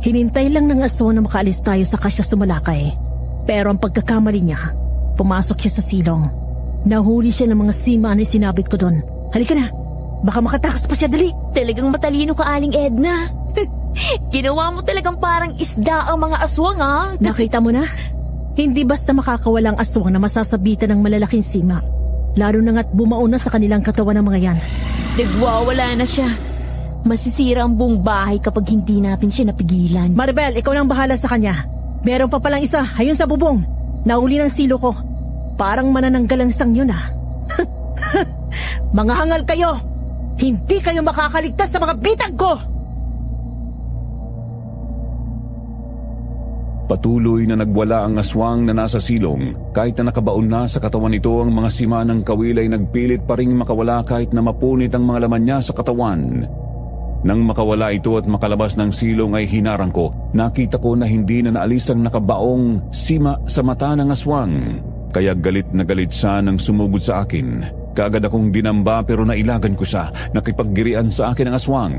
[SPEAKER 7] Hinintay lang ng aswang na makaalis tayo sa kasya sumalakay. Pero ang pagkakamali niya, pumasok siya sa silong. Nahuli siya ng mga sima na sinabit ko doon. Halika na, baka makatakas pa siya, dali.
[SPEAKER 2] Talagang matalino ka, Aling Edna. Ginawa mo talagang parang isda ang mga aswang, ha?
[SPEAKER 7] Nakita mo na? Hindi basta makakawalang aswang na masasabitan ng malalaking sima. Lalo na nga't bumaon na sa kanilang katawan ng mga yan.
[SPEAKER 2] Nagwawala na siya. Masisira ang buong bahay kapag hindi natin siya napigilan.
[SPEAKER 7] Maribel, ikaw nang bahala sa kanya. Meron pa palang isa, ayun sa bubong. Nauli ng silo ko. Parang manananggal ang sang yun ah. Mga hangal kayo! Hindi kayo makakaligtas sa mga bitag ko!
[SPEAKER 3] Patuloy na nagwala ang aswang na nasa silong. Kahit na nakabaon na sa katawan nito ang mga sima ng kawil ay nagpilit pa ring makawala kahit na mapunit ang mga laman niya sa katawan. Nang makawala ito at makalabas ng silong ay hinarang ko. Nakita ko na hindi na naalis ang nakabaong sima sa mata ng aswang. Kaya galit na galit siya nang sumugod sa akin. Kaagad akong dinamba pero nailagan ko siya. Nakipaggirian sa akin ang aswang.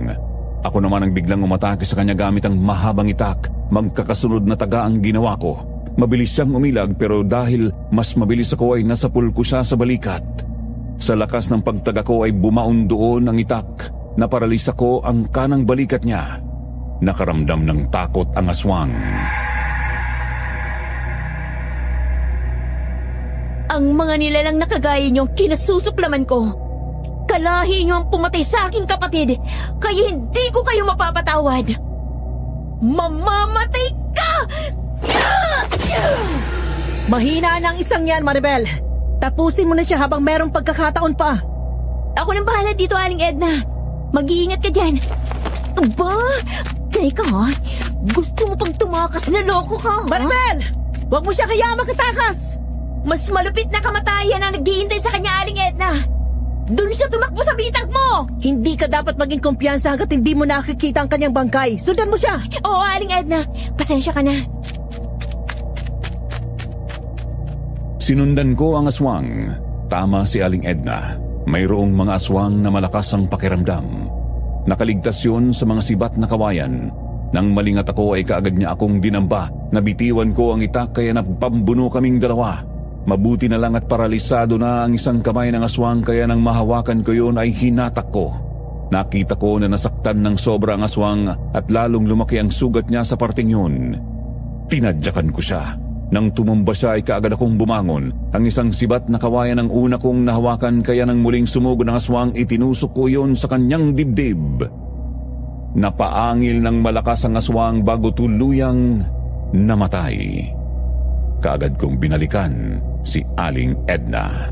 [SPEAKER 3] Ako naman ang biglang umatake sa kanya gamit ang mahabang itak. Magkakasunod na taga ang ginawa ko. Mabilis siyang umilag pero dahil mas mabilis ako ay nasapul ko siya sa balikat. Sa lakas ng pagtaga ko ay bumaon doon ang itak. Naparalisa ko ang kanang balikat niya. Nakaramdam ng takot ang aswang.
[SPEAKER 2] Ang mga nilalang na kagaya niyo kinasusuklaman ko. Kalahi niyo ang pumatay sa aking kapatid, kaya hindi ko kayo mapapatawad. Mamamatay ka!
[SPEAKER 7] Mahina na ang isang yan, Maribel. Tapusin mo na siya habang merong pagkakataon pa.
[SPEAKER 2] Ako nang bahala dito, Aling Edna. Mag-iingat ka dyan. Aba, teka ha. Gusto mo pang tumakas na loko ka, ha?
[SPEAKER 7] Maribel! Huwag mo siya kaya makatakas!
[SPEAKER 2] Mas malupit na kamatayan ang naghihintay sa kanya, Aling Edna. Doon siya tumakbo sa bitag mo!
[SPEAKER 7] Hindi ka dapat maging kumpiyansa hanggat hindi mo nakikita ang kanyang bangkay. Sundan mo siya!
[SPEAKER 2] Oo, Aling Edna. Pasensya ka na.
[SPEAKER 3] Sinundan ko ang aswang. Tama si Aling Edna. Mayroong mga aswang na malakas ang pakiramdam. Nakaligtas yun sa mga sibat na kawayan. Nang malingat ako ay kaagad niya akong dinamba. Nabitiwan ko ang itak kaya napambuno kaming dalawa. Mabuti na lang at paralisado na ang isang kamay ng aswang kaya nang mahawakan ko yun ay hinatak ko. Nakita ko na nasaktan ng sobra ang aswang at lalong lumaki ang sugat niya sa parting yun. Tinadyakan ko siya. Nang tumumba siya ay kaagad akong bumangon. Ang isang sibat na kawayan ang una kong nahawakan kaya nang muling sumugod ng aswang itinusok ko yun sa kanyang dibdib. Napaangil ng malakas ang aswang bago tuluyang namatay. Kaagad kong binalikan si Aling Edna.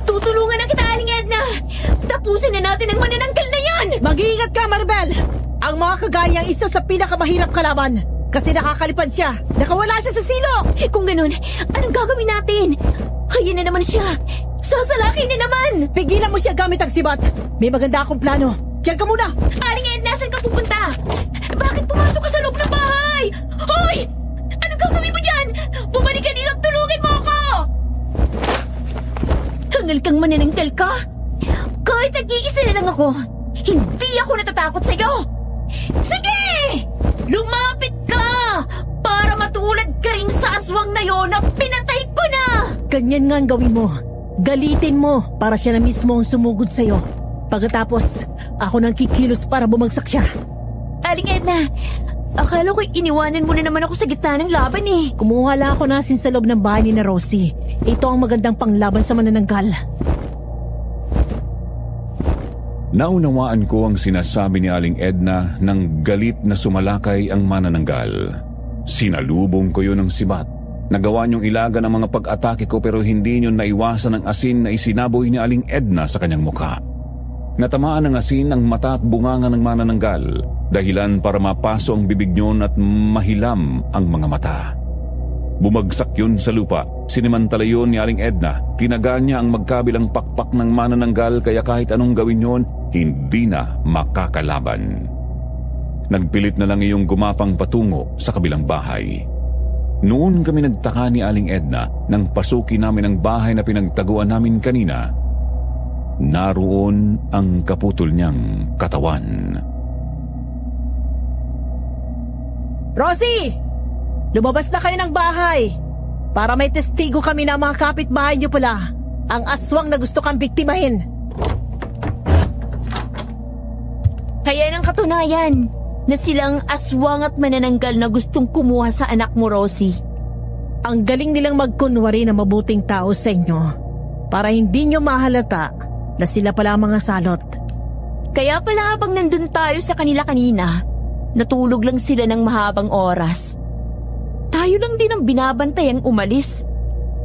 [SPEAKER 2] Tutulungan na kita, Aling Edna! Tapusin na natin ang manananggal na yan!
[SPEAKER 7] Mag-iingat ka, Maribel! Ang mga kagayang isa sa pinakamahirap kalaban. Kasi nakakalipad siya. Nakawala siya sa silo!
[SPEAKER 2] Kung ganun, anong gagawin natin? Hayaan na naman siya! Sasalakin na naman!
[SPEAKER 7] Pigilan mo siya gamit ang sibat. May maganda akong plano. Diyan ka muna!
[SPEAKER 2] Aling Edna, saan ka pupunta? Bakit pumasok ka sa loob ng bahay? Hoy! Anong gagawin mo dyan? Bumalik ka dito at tulungin mo ako! Hangal kang manananggal ka? Kahit nag-iisa na lang ako, hindi ako natatakot sa'yo! Sige! Lumapit ka! Para matulad ka rin sa aswang na yon na pinatay ko na!
[SPEAKER 7] Ganyan nga ang gawin mo. Galitin mo para siya na mismo ang sumugod sa'yo. Pagkatapos, ako nang kikilos para bumagsak siya.
[SPEAKER 2] Aling Edna, akala ko'y iniwanan mo na naman ako sa gitna ng laban eh.
[SPEAKER 7] Kumuha lang ako nasin sa loob ng bahay ni na Rosie. Ito ang magandang panglaban sa manananggal.
[SPEAKER 3] Naunawaan ko ang sinasabi ni Aling Edna nang galit na sumalakay ang manananggal. Sinalubong ko yun ng sibat. Nagawa niyong ilaga ng mga pag-atake ko pero hindi niyo naiwasan ang asin na isinaboy ni Aling Edna sa kanyang mukha. Natamaan ng asin ang mata at bunganga ng manananggal, dahilan para mapaso ang bibig niyon at mahilam ang mga mata. Bumagsak yun sa lupa, sinimantala yun ni Aling Edna, tinaga niya ang magkabilang pakpak ng manananggal kaya kahit anong gawin yun, hindi na makakalaban. Nagpilit na lang iyong gumapang patungo sa kabilang bahay. Noon kami nagtaka ni Aling Edna nang pasukin namin ang bahay na pinagtaguan namin kanina. Naroon ang kaputol niyang katawan.
[SPEAKER 7] Rosie! Lumabas na kayo ng bahay para may testigo kami na mga kapitbahay niyo pala ang aswang na gusto kang biktimahin.
[SPEAKER 2] Kaya ng katunayan na silang aswang at manananggal na gustong kumuha sa anak mo, Rosie.
[SPEAKER 7] Ang galing nilang magkunwari na mabuting tao sa inyo para hindi nyo mahalata na sila pala ang mga salot.
[SPEAKER 2] Kaya pala habang nandun tayo sa kanila kanina, natulog lang sila ng mahabang oras. Tayo lang din ang binabantayang umalis.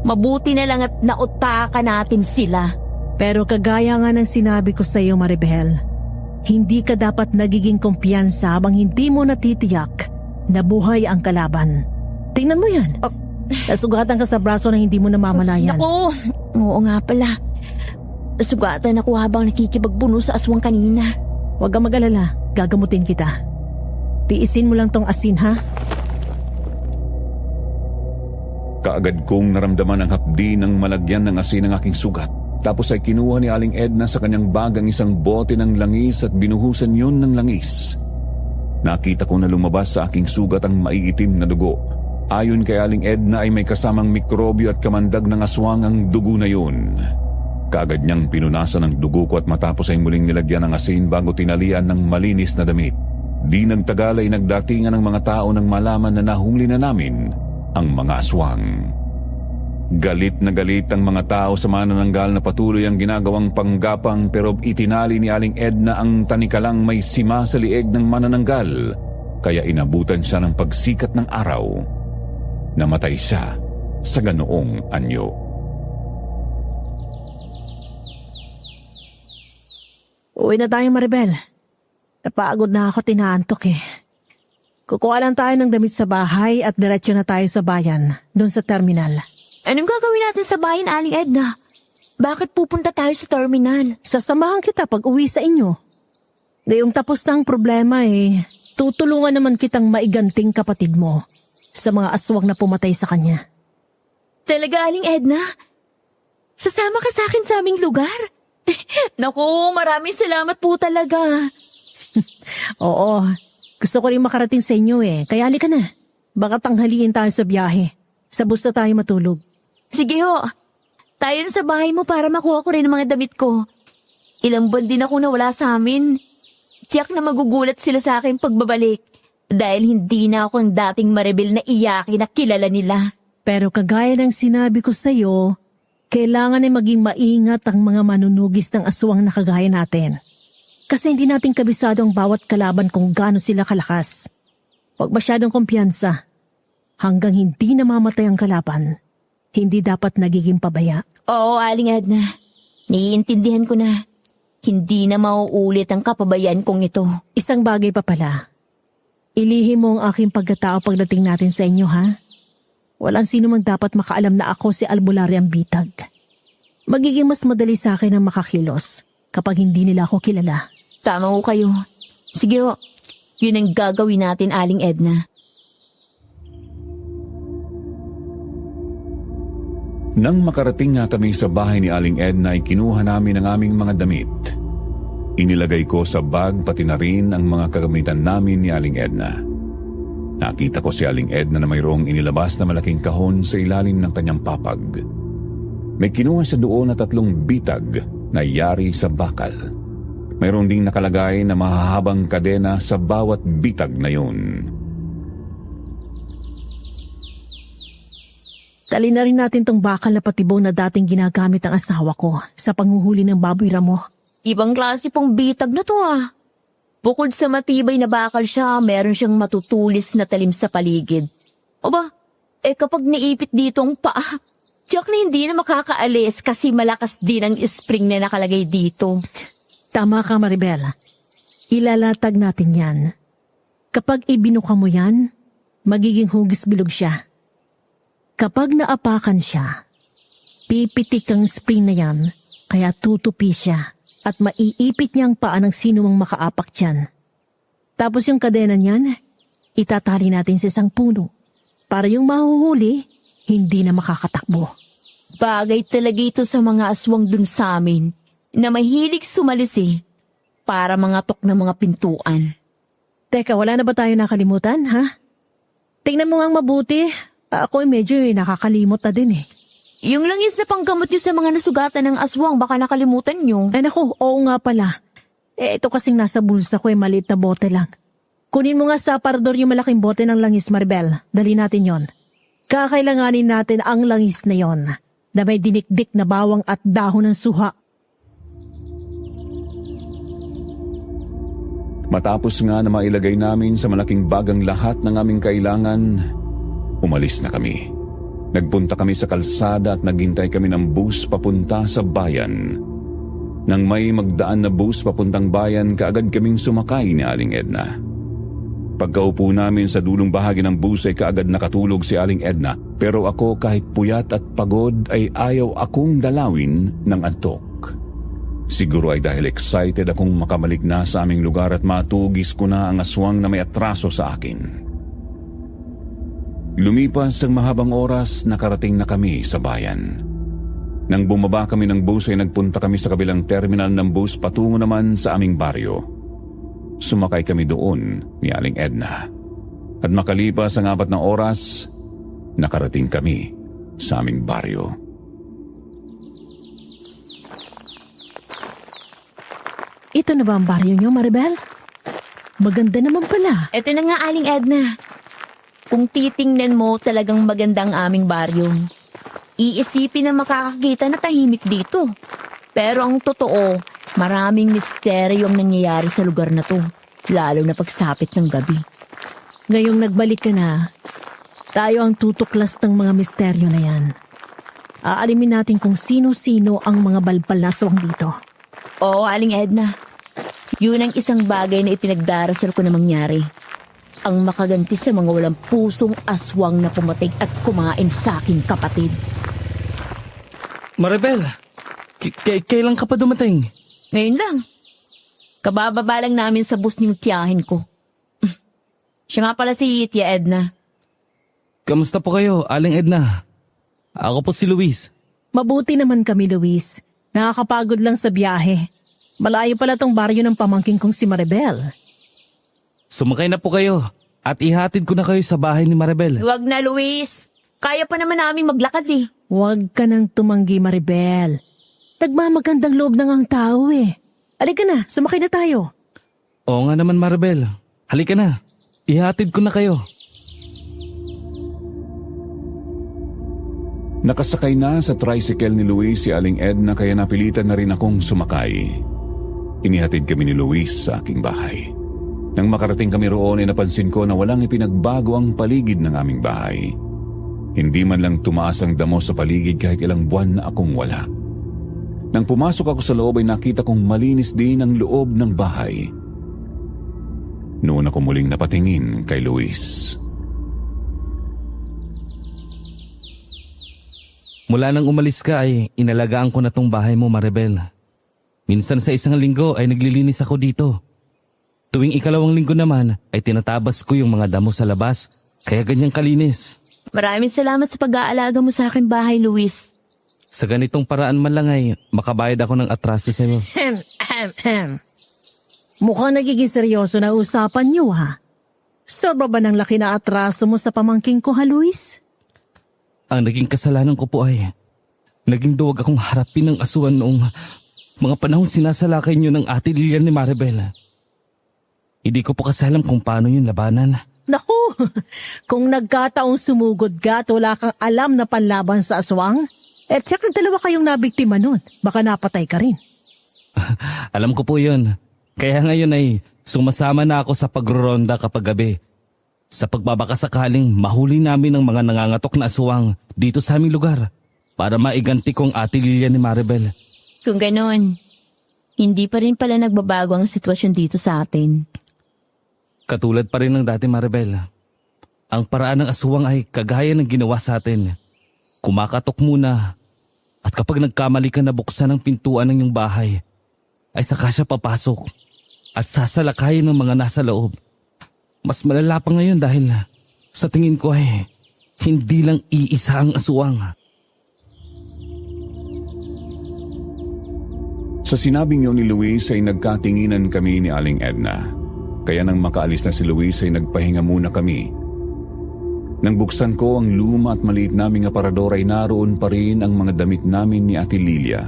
[SPEAKER 2] Mabuti na lang at nautaka natin sila.
[SPEAKER 7] Pero kagaya nga ng sinabi ko sa iyo, Maribel, hindi ka dapat nagiging kumpiyansa habang hindi mo natitiyak na buhay ang kalaban. Tingnan mo yan. Nasugatan ka sa braso na hindi mo namamalayan.
[SPEAKER 2] Naku, oo nga pala. Nasugatan ako habang nakikipagbuno sa aswang kanina.
[SPEAKER 7] Huwag kang mag-alala, gagamutin kita. Tiisin mo lang tong asin, ha?
[SPEAKER 3] Kaagad kong naramdaman ang hapdi ng malagyan ng asin ng aking sugat. Tapos ay kinuha ni Aling Edna sa kanyang bag ang isang bote ng langis at binuhusan yun ng langis. Nakita ko na lumabas sa aking sugat ang maiitim na dugo. Ayon kay Aling Edna ay may kasamang mikrobyo at kamandag ng aswang ang dugo na yun. Kaagad niyang pinunasan ang dugo ko at matapos ay muling nilagyan ng asin bago tinalian ng malinis na damit. Di nagtagal ay nagdatingan ng mga tao nang malaman na nahuli na namin ang mga aswang. Galit na galit ang mga tao sa manananggal na patuloy ang ginagawang panggapang pero itinali ni Aling Edna ang tanikalang may sima sa lieg ng manananggal kaya inabutan siya ng pagsikat ng araw. Namatay siya sa ganoong anyo.
[SPEAKER 7] Uwi na tayo, Maribel. Napagod na ako, tinaantok eh. Kukuha lang tayo ng damit sa bahay at diretso na tayo sa bayan, doon sa terminal.
[SPEAKER 2] Anong gagawin natin sa bayan, Aling Edna? Bakit pupunta tayo sa terminal?
[SPEAKER 7] Sasamahan kita pag uwi sa inyo. Ngayong tapos na ang problema tutulungan naman kitang maiganting kapatid mo sa mga aswang na pumatay sa kanya.
[SPEAKER 2] Talaga, Aling Edna? Sasama ka sa akin sa aming lugar? Naku, maraming salamat po talaga.
[SPEAKER 7] Oo, gusto ko rin makarating sa inyo kaya halika na. Baka tanghaliin tayo sa biyahe. Sa bus na tayo matulog.
[SPEAKER 2] Sige ho, tayo na sa bahay mo para makuha ko rin ang mga damit ko. Ilang buwan din ako nawala sa amin. Tiyak na magugulat sila sa akin pagbabalik dahil hindi na ako ang dating Maribel na iyakin na kilala nila.
[SPEAKER 7] Pero kagaya ng sinabi ko sa'yo, kailangan ay maging maingat ang mga manunugis ng aswang na kagaya natin. Kasi hindi natin kabisado ang bawat kalaban kung gaano sila kalakas. Huwag masyadong kumpiyansa. Hanggang hindi namamatay ang kalaban, hindi dapat nagiging pabaya.
[SPEAKER 2] Oo, Aling Edna. Naiintindihan ko na. Hindi na mauulit ang kapabayaan kong ito.
[SPEAKER 7] Isang bagay pa pala. Ilihim mo ang aking pagkatao pagdating natin sa inyo, ha? Walang sino mang dapat makaalam na ako si Albularya ang bitag. Magiging mas madali sa akin ang makakilos kapag hindi nila ako kilala.
[SPEAKER 2] Tama ko kayo. Sige ho, yun ang gagawin natin, Aling Edna.
[SPEAKER 3] Nang makarating nga kami sa bahay ni Aling Edna ay kinuha namin ang aming mga damit. Inilagay ko sa bag pati na rin ang mga kagamitan namin ni Aling Edna. Nakita ko si Aling Edna na mayroong inilabas na malaking kahon sa ilalim ng kanyang papag. May kinuha siya doon na 3 bitag na yari sa bakal. Mayroon ding nakalagay na mahahabang kadena sa bawat bitag na yun.
[SPEAKER 7] Dali na rin natin tong bakal na patibong na dating ginagamit ng asawa ko sa panghuhuli ng baboy ramo.
[SPEAKER 2] Ibang klase pong bitag na to ah. Bukod sa matibay na bakal siya, meron siyang matutulis na talim sa paligid. Aba, kapag naipit dito ang paa, tiyak na hindi na makakaalis kasi malakas din ang spring na nakalagay dito.
[SPEAKER 7] Tama ka, Maribel. Ilalatag natin yan. Kapag ibinuka mo yan, magiging hugis bilog siya. Kapag naapakan siya, pipitik ang spring na yan, kaya tutupi siya at maiipit niya ang paa ng sino mang makaapak dyan. Tapos yung kadena niyan, itatali natin sa isang puno para yung mahuhuli, hindi na makakatakbo.
[SPEAKER 2] Bagay talaga ito sa mga aswang dun sa amin na mahilig sumalisi para mga tok ng mga pintuan.
[SPEAKER 7] Teka, wala na ba tayo nakalimutan, ha? Tingnan mo ngang mabuti. Ako medyo nakakalimot na din
[SPEAKER 2] Yung langis na panggamot nyo sa mga nasugatan ng aswang, baka nakalimutan nyo.
[SPEAKER 7] Ay naku, oo nga pala. Ito kasing nasa bulsa ko maliit na bote lang. Kunin mo nga sa aparador yung malaking bote ng langis, Maribel. Dali natin yon. Kakailanganin natin ang langis na yon na may dinikdik na bawang at dahon ng suha.
[SPEAKER 3] Matapos nga na mailagay namin sa malaking bagang lahat ng aming kailangan, umalis na kami. Nagpunta kami sa kalsada at naghintay kami ng bus papunta sa bayan. Nang may magdaan na bus papuntang bayan, kaagad kaming sumakay ni Aling Edna. Pagkaupo namin sa dulong bahagi ng bus ay kaagad nakatulog si Aling Edna, pero ako kahit puyat at pagod ay ayaw akong dalawin ng antok. Siguro ay dahil excited akong makabalik na sa aming lugar at matugis ko na ang aswang na may atraso sa akin. Lumipas ang mahabang oras, nakarating na kami sa bayan. Nang bumaba kami ng bus ay nagpunta kami sa kabilang terminal ng bus patungo naman sa aming baryo. Sumakay kami doon ni Aling Edna. At makalipas ang 4 na oras, nakarating kami sa aming baryo.
[SPEAKER 7] Ito na ba ang baryo niyo, Maribel? Maganda naman pala.
[SPEAKER 2] Eto na nga, Aling Edna. Kung titingnan mo, talagang maganda ang aming baryo. Iisipin na makakakita na tahimik dito. Pero ang totoo, maraming misteryo ang nangyayari sa lugar na to, lalo na pagsapit ng gabi.
[SPEAKER 7] Ngayong nagbalik ka na, tayo ang tutuklas ng mga misteryo na yan. Aalimin natin kung sino-sino ang mga balbal na aswang dito.
[SPEAKER 2] Oo, Aling Edna. Yun ang isang bagay na ipinagdarasal ko na mangyari. Ang makaganti sa mga walang pusong aswang na pumatig at kumain sa aking kapatid.
[SPEAKER 1] Maribel, kailan ka pa dumating?
[SPEAKER 2] Ngayon lang. Kabababa lang namin sa bus ng tiyahin ko. Siya nga pala si Tia Edna.
[SPEAKER 1] Kamusta po kayo, Aling Edna? Ako po si Luis.
[SPEAKER 7] Mabuti naman kami, Luis. Nakakapagod lang sa biyahe. Malayo pala tong baryo ng pamangking kong si Maribel.
[SPEAKER 1] Sumakay na po kayo at ihatid ko na kayo sa bahay ni Maribel.
[SPEAKER 2] Huwag na, Luis. Kaya pa naman namin maglakad eh.
[SPEAKER 7] Huwag ka nang tumanggi, Maribel. Nagmamagandang loob ng ang tao eh. Halika na, sumakay na tayo.
[SPEAKER 1] Oo nga naman, Maribel. Halika na. Ihatid ko na kayo.
[SPEAKER 3] Nakasakay na sa tricycle ni Luis si Aling Edna kaya napilitan na rin akong sumakay. Inihatid kami ni Luis sa aking bahay. Nang makarating kami roon ay napansin ko na walang ipinagbago ang paligid ng aming bahay. Hindi man lang tumaas ang damo sa paligid kahit ilang buwan na akong wala. Nang pumasok ako sa loob ay nakita kong malinis din ang loob ng bahay. Noon ako muling napatingin kay Luis.
[SPEAKER 1] Mula nang umalis ka ay inalagaan ko na tong bahay mo, Maribel. Minsan sa isang linggo ay naglilinis ako dito. Tuwing 2 linggo naman ay tinatabas ko yung mga damo sa labas, kaya ganyang kalinis.
[SPEAKER 2] Maraming salamat sa pag-aalaga mo sa aking bahay, Luis.
[SPEAKER 1] Sa ganitong paraan man lang ay makabayad ako ng atraso sa'yo.
[SPEAKER 7] Mukhang nagiging seryoso na usapan niyo ha. Sobra ba ng laki na atraso mo sa pamangking ko ha, Luis?
[SPEAKER 1] Ang naging kasalanan ko po ay naging duwag akong harapin ng aswan noong mga panahong sinasalakay niyo ng ate Lilian ni Maribel. Hindi ko po kasi alam kung paano yung labanan.
[SPEAKER 7] Naku, kung nagkataong sumugod ka at wala kang alam na panlaban sa aswang, tsaka 2 kayong nabiktima nun, baka napatay ka rin.
[SPEAKER 1] Alam ko po yun. Kaya ngayon ay sumasama na ako sa pagroronda kapag gabi. Sa pagbabakasakaling mahuli namin ang mga nangangatok na aswang dito sa aming lugar para maiganti kong ate Lilian ni Maribel.
[SPEAKER 2] Kung ganon, hindi pa rin pala nagbabago ang sitwasyon dito sa atin.
[SPEAKER 1] Katulad pa rin ng dati, Maribel. Ang paraan ng aswang ay kagaya ng ginawa sa atin. Kumakatok muna at kapag nagkamali ka na buksan ang pintuan ng iyong bahay, ay saka siya papasok at sasalakayin ng mga nasa loob. Mas malala pa ngayon dahil sa tingin ko ay hindi lang iisa ang aswang.
[SPEAKER 3] Sa sinabing yun ni Luis ay nagkatinginan kami ni Aling Edna. Kaya nang makaalis na si Luis ay nagpahinga muna kami. Nang buksan ko ang luma at maliit naming aparador ay naroon pa rin ang mga damit namin ni Ate Lilia.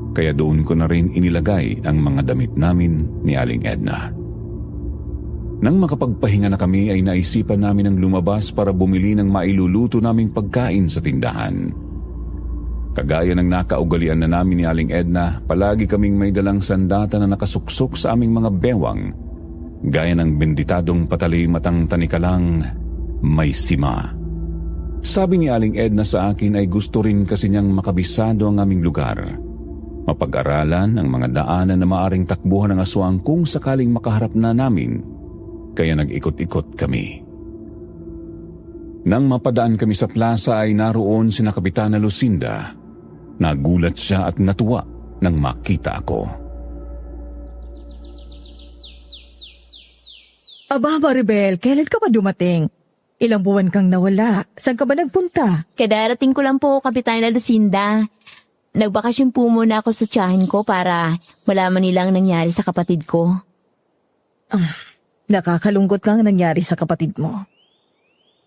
[SPEAKER 3] Kaya doon ko na rin inilagay ang mga damit namin ni Aling Edna. Nang makapagpahinga na kami ay naisipan namin ang lumabas para bumili ng mailuluto naming pagkain sa tindahan. Kagaya ng nakaugalian na namin ni Aling Edna, palagi kaming may dalang sandata na nakasuksok sa aming mga bewang, gaya ng benditadong patalimatang tanikalang may sima. Sabi ni Aling Edna sa akin ay gusto rin kasi niyang makabisado ang aming lugar. Mapag-aralan ang mga daanan na maaring takbuhan ng aswang kung sakaling makaharap na namin, kaya nag-ikot-ikot kami. Nang mapadaan kami sa plaza ay naroon sina Kapitana Lucinda. Nagulat siya at natuwa nang makita ako.
[SPEAKER 4] Aba, Maribel, kailan ka ba dumating? Ilang buwan kang nawala. Saan ka ba nagpunta?
[SPEAKER 2] Kadarating ko lang po, Kapitana Lucinda. Nagbakasyon po muna ako sa tiyahin ko para malaman nila ang nangyari sa kapatid ko.
[SPEAKER 4] Nakakalungkot kang nangyari sa kapatid mo.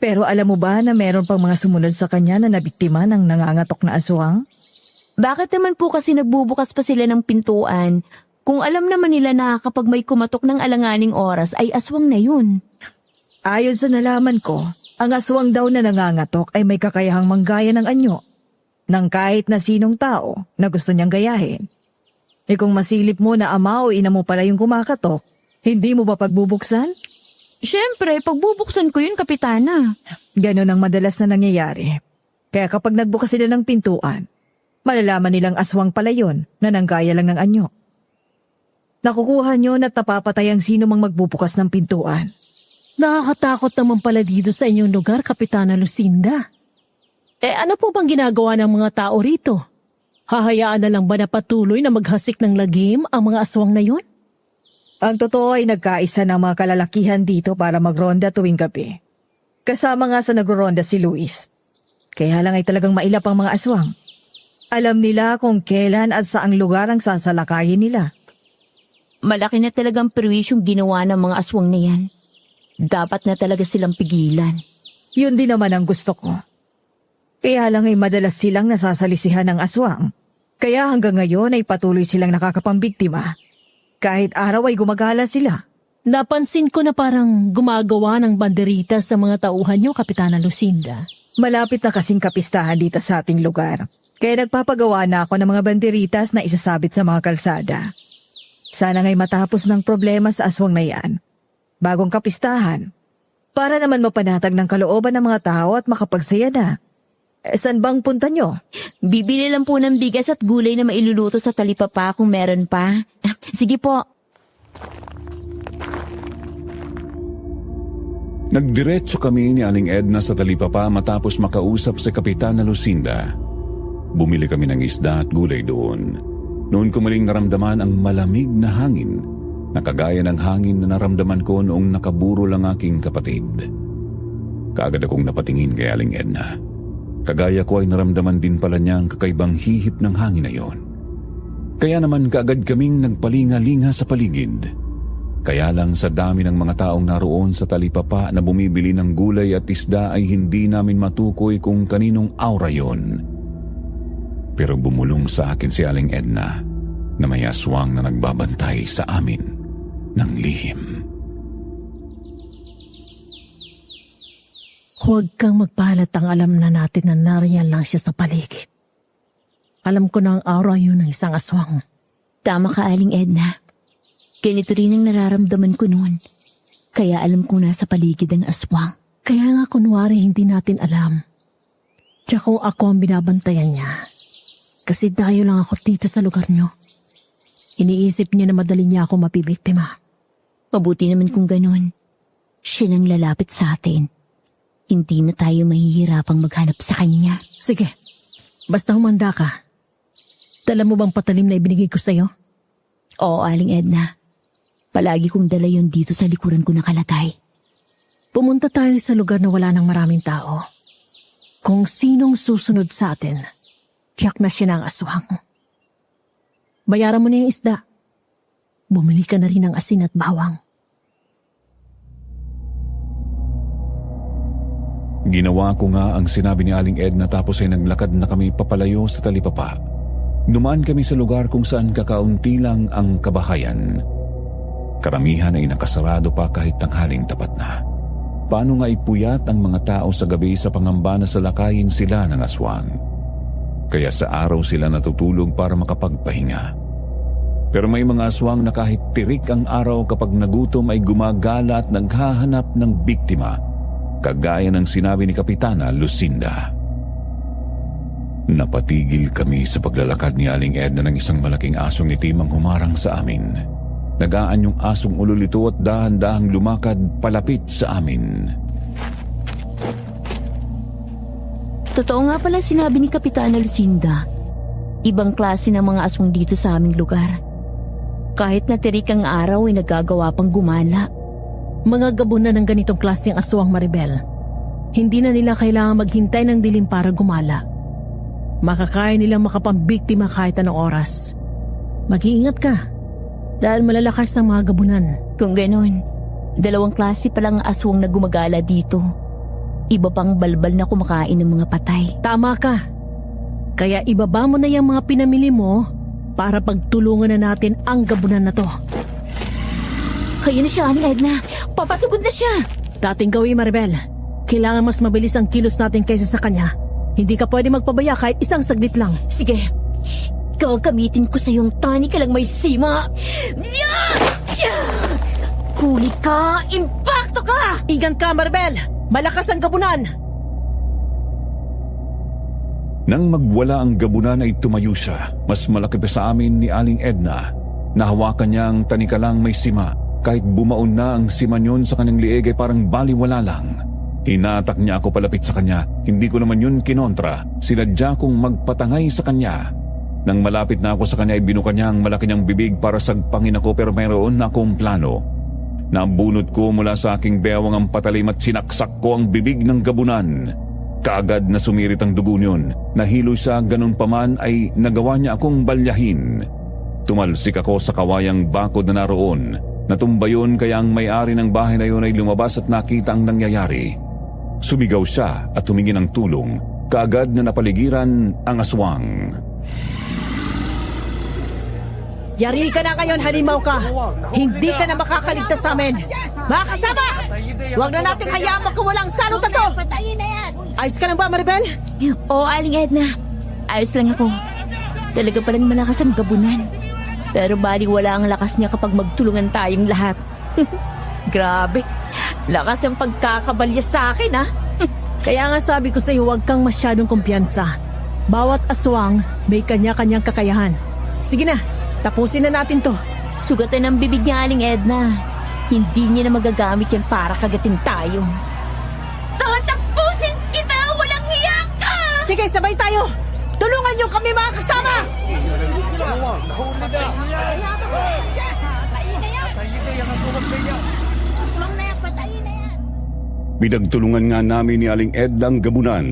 [SPEAKER 4] Pero alam mo ba na meron pang mga sumunod sa kanya na nabiktima ng nangangatok na aswang?
[SPEAKER 2] Bakit naman po kasi nagbubukas pa sila ng pintuan kung alam naman nila na kapag may kumatok ng alanganing oras ay aswang na yun?
[SPEAKER 4] Ayon sa nalaman ko, ang aswang daw na nangangatok ay may kakayahang manggaya ng anyo ng kahit na sinong tao na gusto niyang gayahin. E kung masilip mo na ama o ina mo pala yung kumakatok, hindi mo ba pagbubuksan?
[SPEAKER 2] Siyempre, pagbubuksan ko yun, Kapitana.
[SPEAKER 4] Ganon ang madalas na nangyayari. Kaya kapag nagbukas sila ng pintuan, malalaman nilang aswang pala yun na nanggaya lang ng anyo. Nakukuha nyo na napapatay ang sino mang magbubukas ng pintuan.
[SPEAKER 7] Nakakatakot naman pala dito sa inyong lugar, Kapitana Lucinda. Ano po bang ginagawa ng mga tao rito? Hahayaan na lang ba na patuloy na maghasik ng lagim ang mga aswang na yun?
[SPEAKER 4] Ang totoo ay nagkaisa ng mga kalalakihan dito para magronda tuwing gabi. Kasama nga sa nagroronda si Luis. Kaya lang ay talagang mailap ang mga aswang. Alam nila kung kailan at saang lugar ang sasalakayin nila.
[SPEAKER 2] Malaki na talagang perwisyong ginawa ng mga aswang na yan. Dapat na talaga silang pigilan.
[SPEAKER 4] Yun din naman ang gusto ko. Kaya lang ay madalas silang nasasalisihan ng aswang. Kaya hanggang ngayon ay patuloy silang nakakapambiktima. Kahit araw ay gumagala sila.
[SPEAKER 7] Napansin ko na parang gumagawa ng banderita sa mga tauhan niyo, Kapitana Lucinda.
[SPEAKER 4] Malapit na kasing kapistahan dito sa ating lugar. Kaya nagpapagawa na ako ng mga banderitas na isasabit sa mga kalsada. Sana nga'y matapos ng problema sa aswang na yan. Bagong kapistahan. Para naman mapanatag ng kalooban ng mga tao at makapagsaya na. Saan bang punta nyo?
[SPEAKER 2] Bibili lang po ng bigas at gulay na mailuluto sa talipapa kung meron pa. Sige po.
[SPEAKER 3] Nagdiretso kami ni Aling Edna sa talipapa matapos makausap si Kapitana Lucinda. Bumili kami ng isda at gulay doon. Noon ko muling naramdaman ang malamig na hangin na kagaya ng hangin na naramdaman ko noong nakaburo lang aking kapatid. Kaagad akong napatingin kay Aling Edna. Kagaya ko ay naramdaman din pala niya ang kakaibang hihip ng hangin na yon. Kaya naman kaagad kaming nagpalinga-linga sa paligid. Kaya lang sa dami ng mga taong naroon sa talipapa na bumibili ng gulay at isda ay hindi namin matukoy kung kaninong aura yon. Pero bumulong sa akin si Aling Edna na may aswang na nagbabantay sa amin ng lihim.
[SPEAKER 7] Huwag kang magpahalatang alam na natin na nariyan lang siya sa paligid. Alam ko na ang aura yun ng isang aswang.
[SPEAKER 2] Tama ka, Aling Edna. Ganito rin ang nararamdaman ko noon. Kaya alam kong nasa paligid ang aswang.
[SPEAKER 7] Kaya nga kunwari hindi natin alam. Tsaka kung ako ang binabantayan niya. Kasi dayo lang ako dito sa lugar niyo. Iniisip niya na madali niya ako mapibiktima.
[SPEAKER 2] Mabuti naman kung ganun. Siya nang lalapit sa atin. Hindi na tayo mahihirapang maghanap sa kanya.
[SPEAKER 7] Sige, basta humanda ka. Dala mo bang patalim na ibinigay ko sa'yo?
[SPEAKER 2] Oo, Aling Edna. Palagi kong dala yun dito sa likuran ko nakalagay.
[SPEAKER 7] Pumunta tayo sa lugar na wala ng maraming tao. Kung sinong susunod sa atin, tiyak na siya ng aswang. Bayaran mo na yung isda. Bumili ka na rin ng asin at bawang.
[SPEAKER 3] Ginawa ko nga ang sinabi ni Aling Edna tapos ay naglakad na kami papalayo sa talipapa. Dumaan kami sa lugar kung saan kakaunti lang ang kabahayan. Karamihan ay nakasarado pa kahit tanghaling tapat na. Paano nga ipuyat ang mga tao sa gabi sa pangamba na salakayin sila ng aswang? Kaya sa araw sila natutulog para makapagpahinga. Pero may mga aswang na kahit tirik ang araw kapag nagutom ay gumagala at naghahanap ng biktima, kagaya ng sinabi ni Kapitana Lucinda. Napatigil kami sa paglalakad ni Aling Edna ng isang malaking asong itim ang humarang sa amin. Nagaan yung asong ulol ito at dahan-dahang lumakad palapit sa amin.
[SPEAKER 2] Totoo nga pala sinabi ni Kapitana Lucinda. Ibang klase ng mga aswang dito sa aming lugar. Kahit na tirik ang araw ay nagagawa pang gumala.
[SPEAKER 7] Mga gabunan ng ganitong klaseng aswang, Maribel. Hindi na nila kailangan maghintay ng dilim para gumala. Makakaya nilang makapambiktima kahit anong oras. Mag-iingat ka dahil malalakas ang mga gabunan.
[SPEAKER 2] Kung ganon, 2 klase palang aswang na gumagala dito. Iba pang balbal na kumakain ng mga patay.
[SPEAKER 7] Tama ka. Kaya ibaba mo na yung mga pinamili mo para pagtulungan na natin ang gabunan na to.
[SPEAKER 2] Kaya na siya, Aling Edna. Papasugod na siya.
[SPEAKER 7] Dating gawin, Maribel. Kailangan mas mabilis ang kilos natin kaysa sa kanya. Hindi ka pwede magpabaya kahit isang saglit lang.
[SPEAKER 2] Sige. Gagamitin ko sa iyong tani ka lang may sima. Huli ka! Impacto ka!
[SPEAKER 7] Ingan ka, Maribel! Malakas ang gabunan!
[SPEAKER 3] Nang magwala ang gabunan ay tumayo siya. Mas malaki pa sa amin ni Aling Edna. Nahawakan niya ang tanikalang may sima. Kahit bumaon na ang sima niyon sa kanyang lieg ay parang baliwala lang. Hinatak niya ako palapit sa kanya. Hindi ko naman yun kinontra. Sinadya kong magpatangay sa kanya. Nang malapit na ako sa kanya ay binuka niya ang malaki niyang bibig para sagpangin ako pero mayroon na akong plano. Nabunot ko mula sa aking bewang ang patalim at sinaksak ko ang bibig ng gabunan. Kaagad na sumirit ang dugo niyon. Nahilo siya, ganun pa man ay nagawa niya akong balyahin. Tumalsik ako sa kawayang bakod na naroon. Natumba yun kaya ang may-ari ng bahay na yun ay lumabas at nakita ang nangyayari. Sumigaw siya at humingi ng tulong. Kaagad na napaligiran ang aswang.
[SPEAKER 7] Yari ka na ngayon, halimaw ka! Hindi ka na makakaligtas sa amin! Mga kasama! Huwag na nating hayaang magkawalang salot na to! Ayos ka lang ba, Maribel?
[SPEAKER 2] Oo, Aling Edna. Ayos lang ako. Talaga palang malakas ang gabunan. Pero baliwala ang lakas niya kapag magtulungan tayong lahat. Grabe. Lakas ang pagkakabalya sa akin, ha?
[SPEAKER 7] Kaya nga sabi ko sa'yo, huwag kang masyadong kumpiyansa. Bawat aswang may kanya-kanyang kakayahan. Sige na, tapusin na natin to.
[SPEAKER 2] Sugatan ang bibig niya, Aling Edna. Hindi niya na magagamit yan para kagatin tayo. Tatapusin kita! Walang hiya ka!
[SPEAKER 7] Sige, sabay tayo! Tulungan niyo kami, mga kasama!
[SPEAKER 3] Pinagtulungan nga namin ni Aling Edna ang gabunan.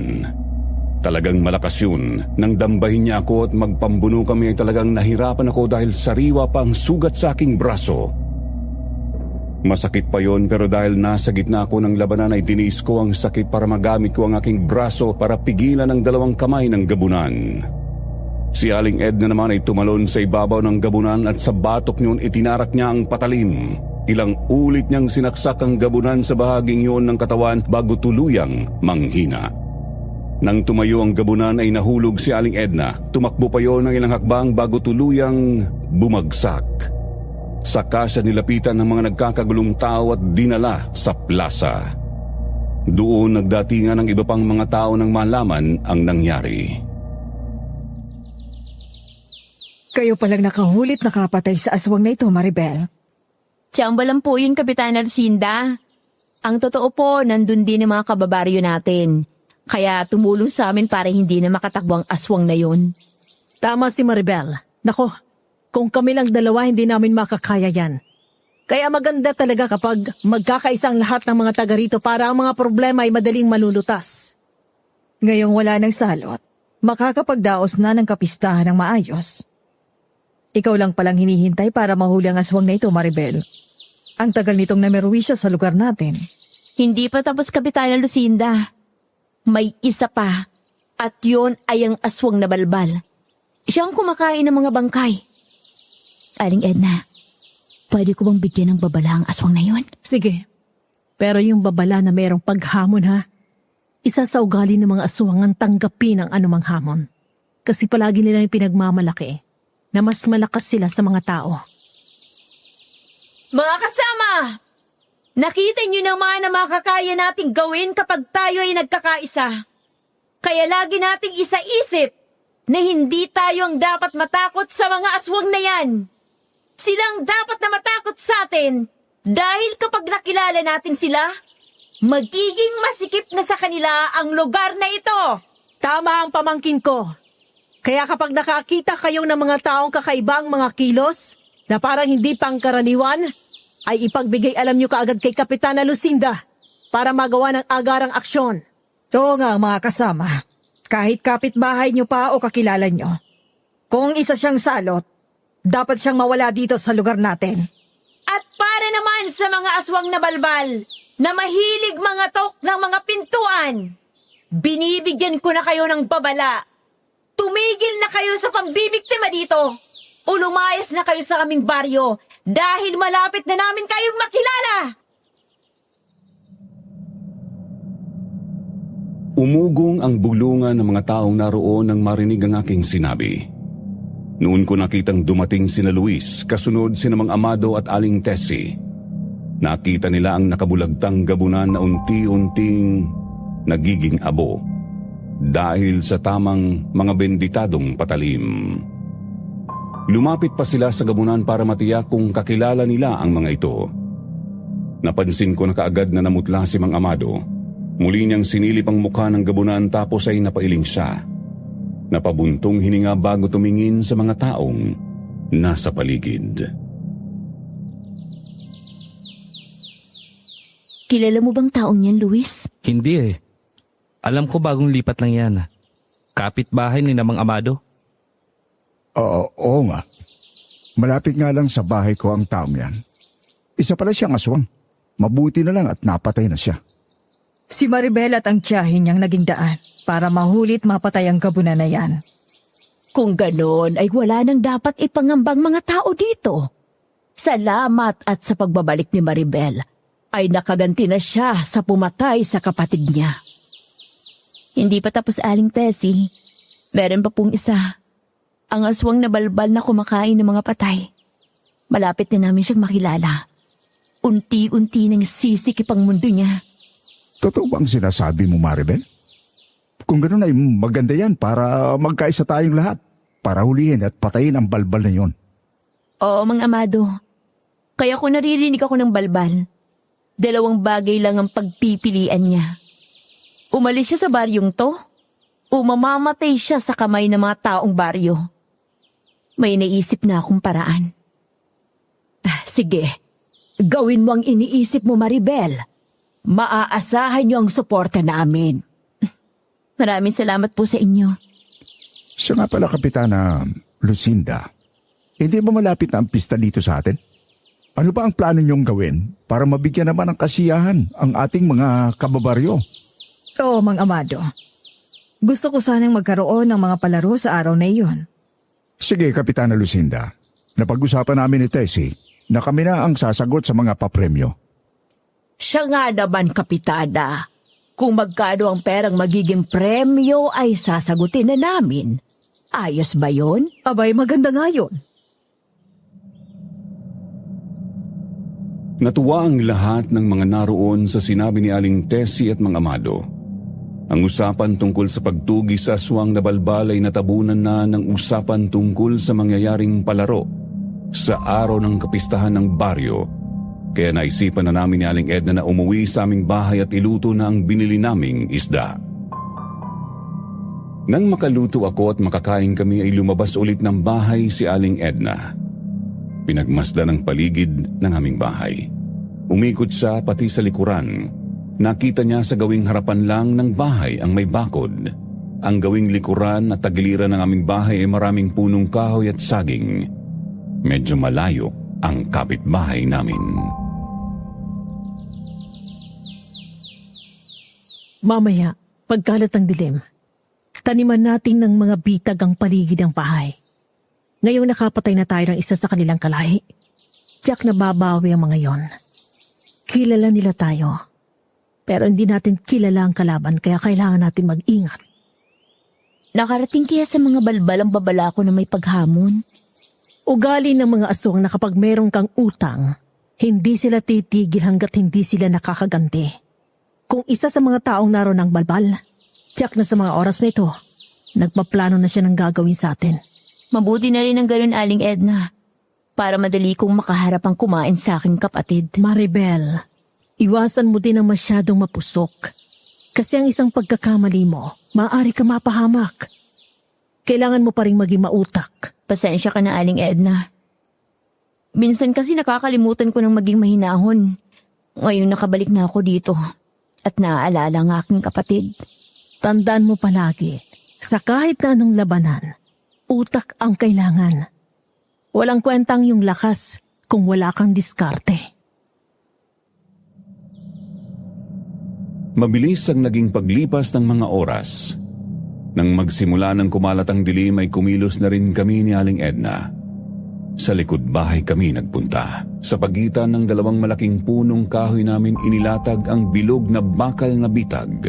[SPEAKER 3] Talagang malakas yun. Nang dambahin niya ako at magpambuno kami ay talagang nahirapan ako dahil sariwa pa ang sugat sa aking braso. Masakit pa yon pero dahil nasa gitna ako ng labanan ay tiniis ko ang sakit para magamit ko ang aking braso para pigilan ang 2 kamay ng gabunan. Si Aling Edna naman ay tumalon sa ibabaw ng gabunan at sa batok niyon itinarak niya ang patalim. Ilang ulit niyang sinaksak ang gabunan sa bahaging yun ng katawan bago tuluyang manghina. Nang tumayo ang gabunan ay nahulog si Aling Edna. Tumakbo pa yon ng ilang hakbang bago tuluyang bumagsak. Saka siya nilapitan ng mga nagkakagulong tao at dinala sa plaza. Doon nagdatingan ng iba pang mga tao nang malaman ang nangyari.
[SPEAKER 4] Kayo palang nakahulit nakapatay sa aswang na ito, Maribel.
[SPEAKER 2] Tsamba lang po yun, Kapitana Lucinda. Ang totoo po, nandun din ang mga kababaryo natin. Kaya tumulong sa amin para hindi na makatakbo ang aswang na yun.
[SPEAKER 7] Tama si Maribel. Nako, kung kami lang dalawa, hindi namin makakaya yan. Kaya maganda talaga kapag magkakaisang lahat ng mga taga rito para ang mga problema ay madaling malulutas.
[SPEAKER 4] Ngayong wala ng salot, makakapagdaos na ng kapistahan ng maayos. Ikaw lang palang hinihintay para mahuli ang aswang na ito, Maribel. Ang tagal nitong namerwisya sa lugar natin.
[SPEAKER 2] Hindi pa tapos, Kapitana Lucinda. May isa pa. At yon ay ang aswang na balbal. Siya ang kumakain ng mga bangkay. Aling Edna,
[SPEAKER 5] Pwede ko bang bigyan ng babala ang aswang na yun?
[SPEAKER 7] Sige. Pero yung babala na mayroong paghamon ha, isa sa ugali ng mga aswang ang tanggapin ang anumang hamon. Kasi palagi nilang pinagmamalaki na mas malakas sila sa mga tao.
[SPEAKER 2] Mga kasama! Nakita niyo naman na makakaya nating gawin kapag tayo ay nagkakaisa. Kaya lagi nating isaisip na hindi tayo ang dapat matakot sa mga aswang na yan. Silang dapat na matakot sa atin dahil kapag nakilala natin sila, magiging masikip na sa kanila ang lugar na ito.
[SPEAKER 7] Tama ang pamangkin ko. Kaya kapag nakakita kayo ng mga taong kakaibang mga kilos na parang hindi pangkaraniwan, ay ipagbigay alam nyo kaagad kay Kapitana Lucinda para magawa ng agarang aksyon.
[SPEAKER 4] Oo nga mga kasama. Kahit kapitbahay nyo pa o kakilala nyo. Kung isa siyang salot, dapat siyang mawala dito sa lugar natin.
[SPEAKER 2] At para naman sa mga aswang na balbal na mahilig mga tok ng mga pintuan, binibigyan ko na kayo ng babala. Tumigil na kayo sa pambibiktima dito o lumayas na kayo sa aming baryo dahil malapit na namin kayong makilala.
[SPEAKER 3] Umugong ang bulungan ng mga taong naroon nang marinig ang aking sinabi. Noon ko nakitang dumating sina Luis, kasunod sina Mang Amado at Aling Tessie. Nakita nila ang nakabulagtang gabunan na unti-unting nagiging abo dahil sa tamang mga benditadong patalim. Lumapit pa sila sa gabunan para matiyak kung kakilala nila ang mga ito. Napansin ko na kaagad na namutla si Mang Amado. Muli niyang sinilip ang mukha ng gabunan tapos ay napailing siya. Napabuntong hininga bago tumingin sa mga taong nasa paligid.
[SPEAKER 2] Kilala mo bang taong yan, Luis?
[SPEAKER 1] Hindi eh. Alam ko bagong lipat lang yan. Kapitbahay ni Mang Amado.
[SPEAKER 6] Oo nga. Malapit nga lang sa bahay ko ang taong yan. Isa pala siyang aswang. Mabuti na lang at napatay na siya.
[SPEAKER 4] Si Maribel at ang tiyahin niyang naging daan para mahulit mapatay ang gabunan na yan.
[SPEAKER 5] Kung ganon ay wala nang dapat ipangambang mga tao dito. Salamat at sa pagbabalik ni Maribel ay nakaganti na siya sa pumatay sa kapatid niya.
[SPEAKER 2] Hindi pa tapos, Aling Tessie. Meron pa pong isa. Ang aswang na balbal na kumakain ng mga patay. Malapit na namin siyang makilala. Unti-unti nang sisikip ang mundo niya.
[SPEAKER 6] Totoo bang sinasabi mo, Maribel? Kung gano'n ay maganda yan para magkaisa tayong lahat. Para hulihin at patayin ang balbal na yon.
[SPEAKER 2] Oo, Mang Amado. Kaya kung naririnig ako ng balbal, 2 bagay lang ang pagpipilian niya. Umalis siya sa baryong to, o mamamatay siya sa kamay ng mga taong baryo. May naisip na akong paraan.
[SPEAKER 5] Sige, gawin mo ang iniisip mo, Maribel. Maaasahan niyo ang suporta namin.
[SPEAKER 2] Maraming salamat po sa inyo.
[SPEAKER 6] Siya nga pala, Kapitana Lucinda. Hindi ba malapit na ang pista dito sa atin? Ano ba ang plano niyong gawin para mabigyan naman ng kasiyahan ang ating mga kababaryo?
[SPEAKER 4] Oo, Mang Amado. Gusto ko sanang magkaroon ng mga palaro sa araw na iyon.
[SPEAKER 6] Sige, Kapitana Lucinda. Napag-usapan namin ni Tessie na kami na ang sasagot sa mga papremyo.
[SPEAKER 5] Siya nga naman, Kapitana. Kung magkano ang perang magiging premyo ay sasagutin na namin. Ayos ba yon?
[SPEAKER 4] Abay, maganda nga yun.
[SPEAKER 3] Natuwa ang lahat ng mga naroon sa sinabi ni Aling Tessie at Mang Amado. Ang usapan tungkol sa pagtugi sa aswang na balbal ay natabunan na ng usapan tungkol sa mangyayaring palaro sa araw ng kapistahan ng baryo. Kaya naisipan na namin ni Aling Edna na umuwi sa aming bahay at iluto na ang binili naming isda. Nang makaluto ako at makakain kami ay lumabas ulit ng bahay si Aling Edna. Pinagmasdan ang paligid ng aming bahay. Umikot siya pati sa likuran. Nakita niya sa gawing harapan lang ng bahay ang may bakod. Ang gawing likuran at tagiliran ng aming bahay ay maraming punong kahoy at saging. Medyo malayo ang kapitbahay namin.
[SPEAKER 7] Mamaya, pagkalat ng dilim, taniman natin ng mga bitag ang paligid ng bahay. Ngayong nakapatay na tayo ng isa sa kanilang kalahi, Tiyak na babawi ang mga yon. Kilala nila tayo. Pero hindi natin kilala ang kalaban kaya kailangan natin mag-ingat.
[SPEAKER 2] Nakarating kaya sa mga balbal ang babala ko na may paghamon?
[SPEAKER 7] Ugali ng mga aswang na kapag merong kang utang, hindi sila titigil hanggat hindi sila nakakaganti. Kung isa sa mga taong naroon ang balbal, tiyak na sa mga oras na ito, nagpaplano na siya ng gagawin sa atin.
[SPEAKER 2] Mabuti na rin ang ganun, Aling Edna. Para madali kong makaharap ang kumain sa aking kapatid.
[SPEAKER 7] Maribel, iwasan mo din ang masyadong mapusok. Kasi ang isang pagkakamali mo, maaari ka mapahamak. Kailangan mo pa rin maging mautak.
[SPEAKER 2] Pasensya ka na, Aling Edna. Minsan kasi nakakalimutan ko ng maging mahinahon. Ngayon nakabalik na ako dito at naaalala ang aking kapatid.
[SPEAKER 7] Tandaan mo palagi, sa kahit na anong labanan, utak ang kailangan. Walang kwentang yung lakas kung wala kang diskarte.
[SPEAKER 3] Mabilis ang naging paglipas ng mga oras. Nang magsimula ng kumalat ang dilim ay kumilos na rin kami ni Aling Edna. Sa likod bahay kami nagpunta. Sa pagitan ng dalawang malaking punong kahoy namin inilatag ang bilog na bakal na bitag.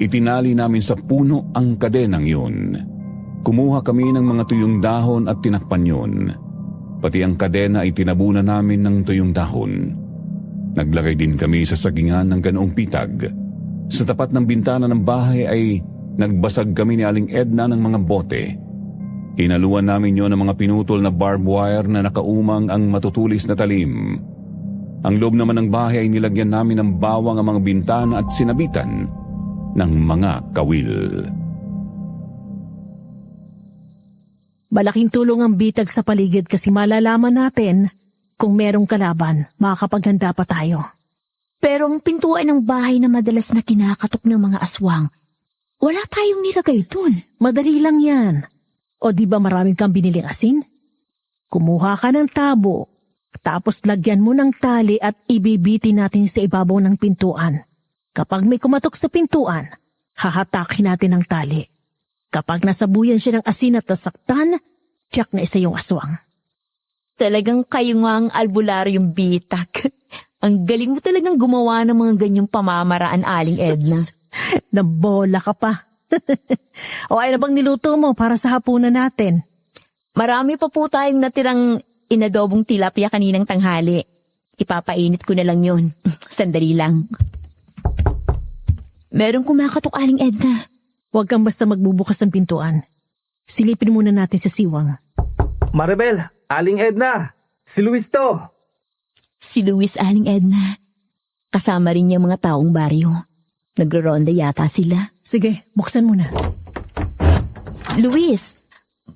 [SPEAKER 3] Itinali namin sa puno ang kadenang yun. Kumuha kami ng mga tuyong dahon at tinakpan yun. Pati ang kadena ay tinabunan namin ng tuyong dahon. Naglagay din kami sa sagingan ng ganoong pitag. Sa tapat ng bintana ng bahay ay nagbasag kami ni Aling Edna ng mga bote. Hinaluan namin yon ng mga pinutol na barbed wire na nakaumang ang matutulis na talim. Ang loob naman ng bahay ay nilagyan namin ng bawang ang mga bintana at sinabitan ng mga kawil.
[SPEAKER 7] Malaking tulong ang bitag sa paligid kasi malalaman natin kung merong kalaban, makakapaghanda pa tayo.
[SPEAKER 2] Pero ang pintuan ng bahay na madalas na kinakatok ng mga aswang, wala tayong nilagay dun.
[SPEAKER 7] Madali lang yan. O di ba maraming kang biniling asin? Kumuha ka ng tabo, tapos lagyan mo ng tali at ibibiti natin sa ibabaw ng pintuan. Kapag may kumatok sa pintuan, hahatakin natin ang tali. Kapag nasabuyan siya ng asin at nasaktan, tiyak na isa yung aswang.
[SPEAKER 2] Talagang kayo nga ang albularyong bitak. Ang galing mo talagang gumawa ng mga ganyang pamamaraan, Aling Edna.
[SPEAKER 7] Nabola ka pa. O ay na bang niluto mo para sa hapunan natin?
[SPEAKER 2] Marami pa po tayong natirang inadobong tilapia kaninang tanghali. Ipapainit ko na lang yun. Sandali lang. Merong kumakatok, Aling Edna.
[SPEAKER 7] Huwag kang basta magbubukas ng pintuan. Silipin muna natin sa siwang.
[SPEAKER 1] Maribel, Aling Edna, si Luis to.
[SPEAKER 2] Si Luis, Aling Edna. Kasama rin niyang mga taong baryo. Nagro-ronda yata sila.
[SPEAKER 7] Sige, buksan mo na.
[SPEAKER 2] Luis,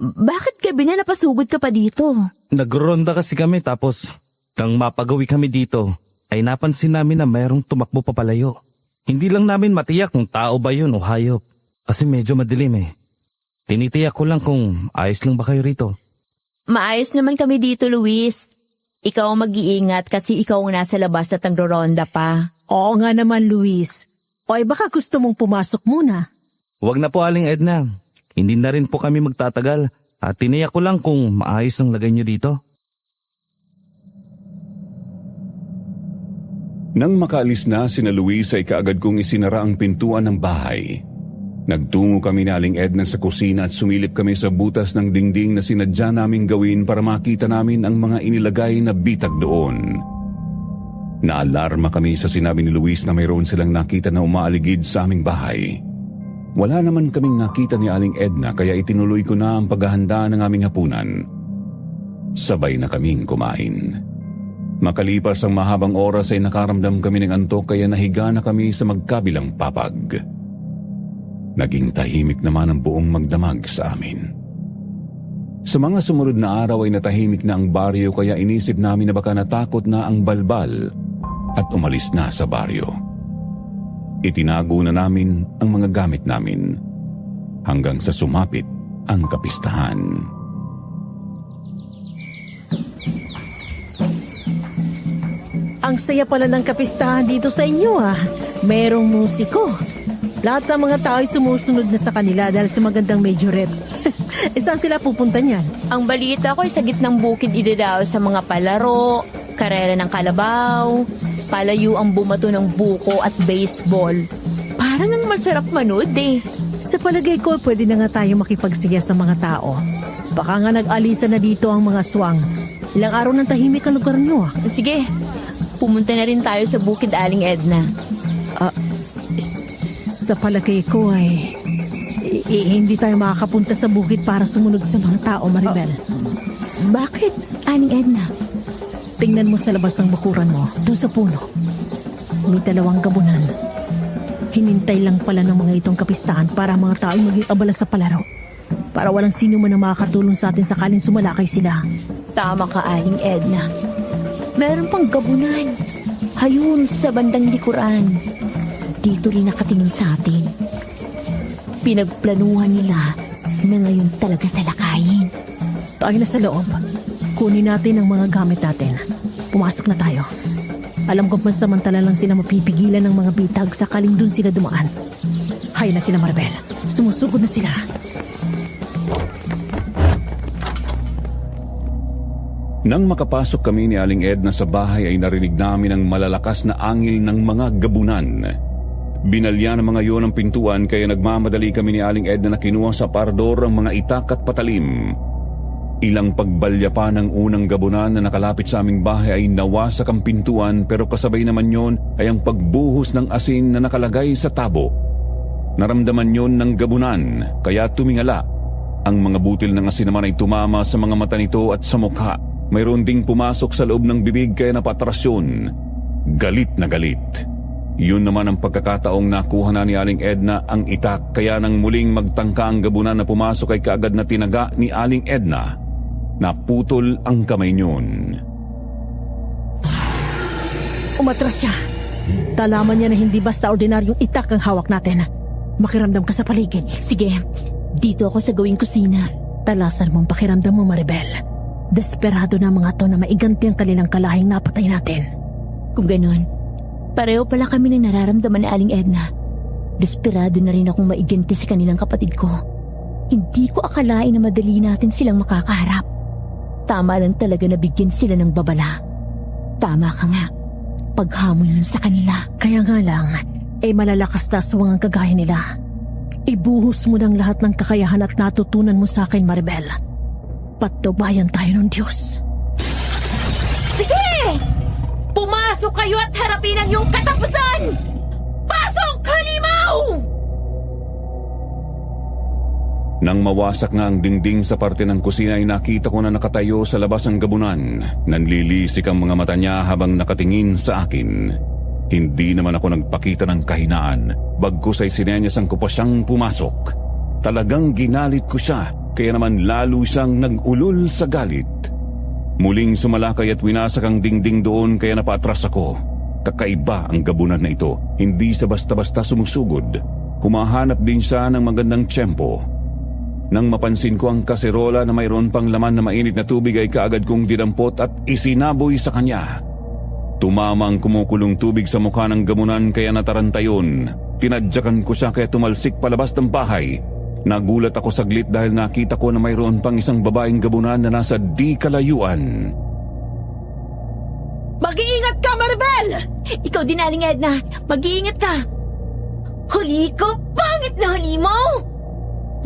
[SPEAKER 2] bakit gabi na napasugod ka pa dito?
[SPEAKER 1] Nagronda kasi kami tapos nang mapagawi kami dito ay napansin namin na mayroong tumakbo papalayo. Hindi lang namin matiyak kung tao ba yun o hayop kasi medyo madilim eh. Tinitiyak ko lang kung ayos lang ba kayo rito.
[SPEAKER 2] Maayos naman kami dito, Luis. Ikaw ang mag-iingat kasi ikaw ang nasa labas at nagro-ronda pa.
[SPEAKER 7] Oo nga naman, Luis. O ay baka gusto mong pumasok muna.
[SPEAKER 1] Huwag na po, Aling Edna. Hindi na rin po kami magtatagal at tiniyak ko lang kung maayos ang lagay niyo dito.
[SPEAKER 3] Nang makaalis na sina Luis ay kaagad kong isinara ang pintuan ng bahay. Nagtungo kami ni Aling Edna sa kusina at sumilip kami sa butas ng dingding na sinadya naming gawin para makita namin ang mga inilagay na bitag doon. Naalarma kami sa sinabi ni Luis na mayroon silang nakita na umaaligid sa aming bahay. Wala naman kaming nakita ni Aling Edna kaya itinuloy ko na ang paghahanda ng aming hapunan. Sabay na kaming kumain. Makalipas ang mahabang oras ay nakaramdam kami ng antok kaya nahiga na kami sa magkabilang papag. Naging tahimik naman ang buong magdamag sa amin. Sa mga sumunod na araw ay natahimik na ang baryo kaya inisip namin na baka natakot na ang balbal at umalis na sa baryo. Itinago na namin ang mga gamit namin hanggang sa sumapit ang kapistahan.
[SPEAKER 7] Ang saya pala ng kapistahan dito sa inyo ah. Merong musiko. Lahat ng mga tao ay sumusunod na sa kanila dahil sa magandang majorette. Saan sila pupunta niyan?
[SPEAKER 2] Ang balita ko ay sa gitnang bukid idadao sa mga palaro, karera ng kalabaw, palayo ang bumato ng buko at baseball. Parang ang masarap manood eh.
[SPEAKER 7] Sa palagay ko, pwede na nga tayo makipagsiya sa mga tao. Baka nga nag-alisa na dito ang mga aswang. Ilang araw ng tahimik ang lugar nyo.
[SPEAKER 2] Sige, pumunta na rin tayo sa bukid, Aling Edna.
[SPEAKER 7] Sa palagay ko ay hindi tayo makakapunta sa bukid para sumunod sa mga tao, Maribel.
[SPEAKER 2] Bakit, Aling Edna?
[SPEAKER 7] Tingnan mo sa labas ng bakuran mo, doon sa puno. May 2 gabunan. Hinintay lang pala ng mga itong kapistahan para mga tao ay maging abala sa palaro. Para walang sino man ang makakatulong sa atin sakaling sumalakay sila.
[SPEAKER 2] Tama ka, Aling Edna. Meron pang gabunan. Hayun sa bandang likuran. Dito rin nakatingin sa atin. Pinagplanuhan nila na ngayon talaga salakayin.
[SPEAKER 7] Tayo na sa loob. Kunin natin ang mga gamit natin. Pumasok na tayo. Alam ko pansamantala lang sila mapipigilan ng mga bitag sakaling dun sila dumaan. Kaya na sila, Maribel. Sumusugod na sila.
[SPEAKER 3] Nang makapasok kami ni Aling Edna sa bahay ay narinig namin ang malalakas na angil ng mga gabunan. Binalya ng mga iyon ang pintuan kaya nagmamadali kami ni Aling Edna na kinuha sa parador ang mga itak at patalim. Ilang pagbalya pa ng unang gabunan na nakalapit sa aming bahay ay nawasak ang pintuan pero kasabay naman yon ay ang pagbuhos ng asin na nakalagay sa tabo. Naramdaman yon ng gabunan kaya tumingala. Ang mga butil ng asin naman ay tumama sa mga mata nito at sa mukha. Mayroon ding pumasok sa loob ng bibig kaya napatras yun. Galit na galit. Yun naman ang pagkakataong nakuha na ni Aling Edna ang itak kaya nang muling magtangka ang gabunan na pumasok ay kaagad na tinaga ni Aling Edna. Naputol ang kamay niyon.
[SPEAKER 7] Umatras siya. Talaman niya na hindi basta ordinaryong itak ang hawak natin. Makiramdam ka sa paligid.
[SPEAKER 2] Sige, dito ako sa gawing kusina.
[SPEAKER 7] Talasan mong pakiramdam mo, Maribel. Desperado na mga to na maiganti ang kanilang kalahing napatay natin.
[SPEAKER 2] Kung ganon, pareho pala kami ng nararamdaman ni Aling Edna. Desperado na rin akong maiganti sa kanilang kapatid ko. Hindi ko akalain na madali natin silang makakaharap. Tama lang talaga na bigyan sila ng babala. Tama ka nga. Paghamon yun sa kanila.
[SPEAKER 7] Kaya nga lang, malalakas na aswang ang kagaya nila. Ibuhos mo ng lahat ng kakayahan at natutunan mo sa akin, Maribel. Patnubayan tayo ng Diyos.
[SPEAKER 2] Sige! Pumasok kayo at harapin ang iyong katapusan! Pasok, halimaw!
[SPEAKER 3] Nang mawasak nga ang dingding sa parte ng kusina ay nakita ko na nakatayo sa labas ang gabunan. Nanlilisik ang mga mata niya habang nakatingin sa akin. Hindi naman ako nagpakita ng kahinaan. Bagkus ay sinenyas ang ko pa siyang pumasok. Talagang ginalit ko siya, kaya naman lalo siyang nag-ulol sa galit. Muling sumalakay at winasak ang dingding doon kaya napatras ako. Kakaiba ang gabunan na ito. Hindi sa basta-basta sumusugod. Humahanap din siya ng magandang tiyempo. Nang mapansin ko ang kaserola na mayroon pang laman na mainit na tubig ay kaagad kong dinampot at isinaboy sa kanya. Tumama ang kumukulong tubig sa mukha ng gamunan kaya nataranta yun. Tinadyakan ko siya kaya tumalsik palabas ng bahay. Nagulat ako saglit dahil nakita ko na mayroon pang isang babaeng gabunan na nasa di kalayuan.
[SPEAKER 2] Mag-iingat ka, Maribel! Ikaw din, Aling Edna. Mag-iingat ka. Huli ko, pangit na halimaw!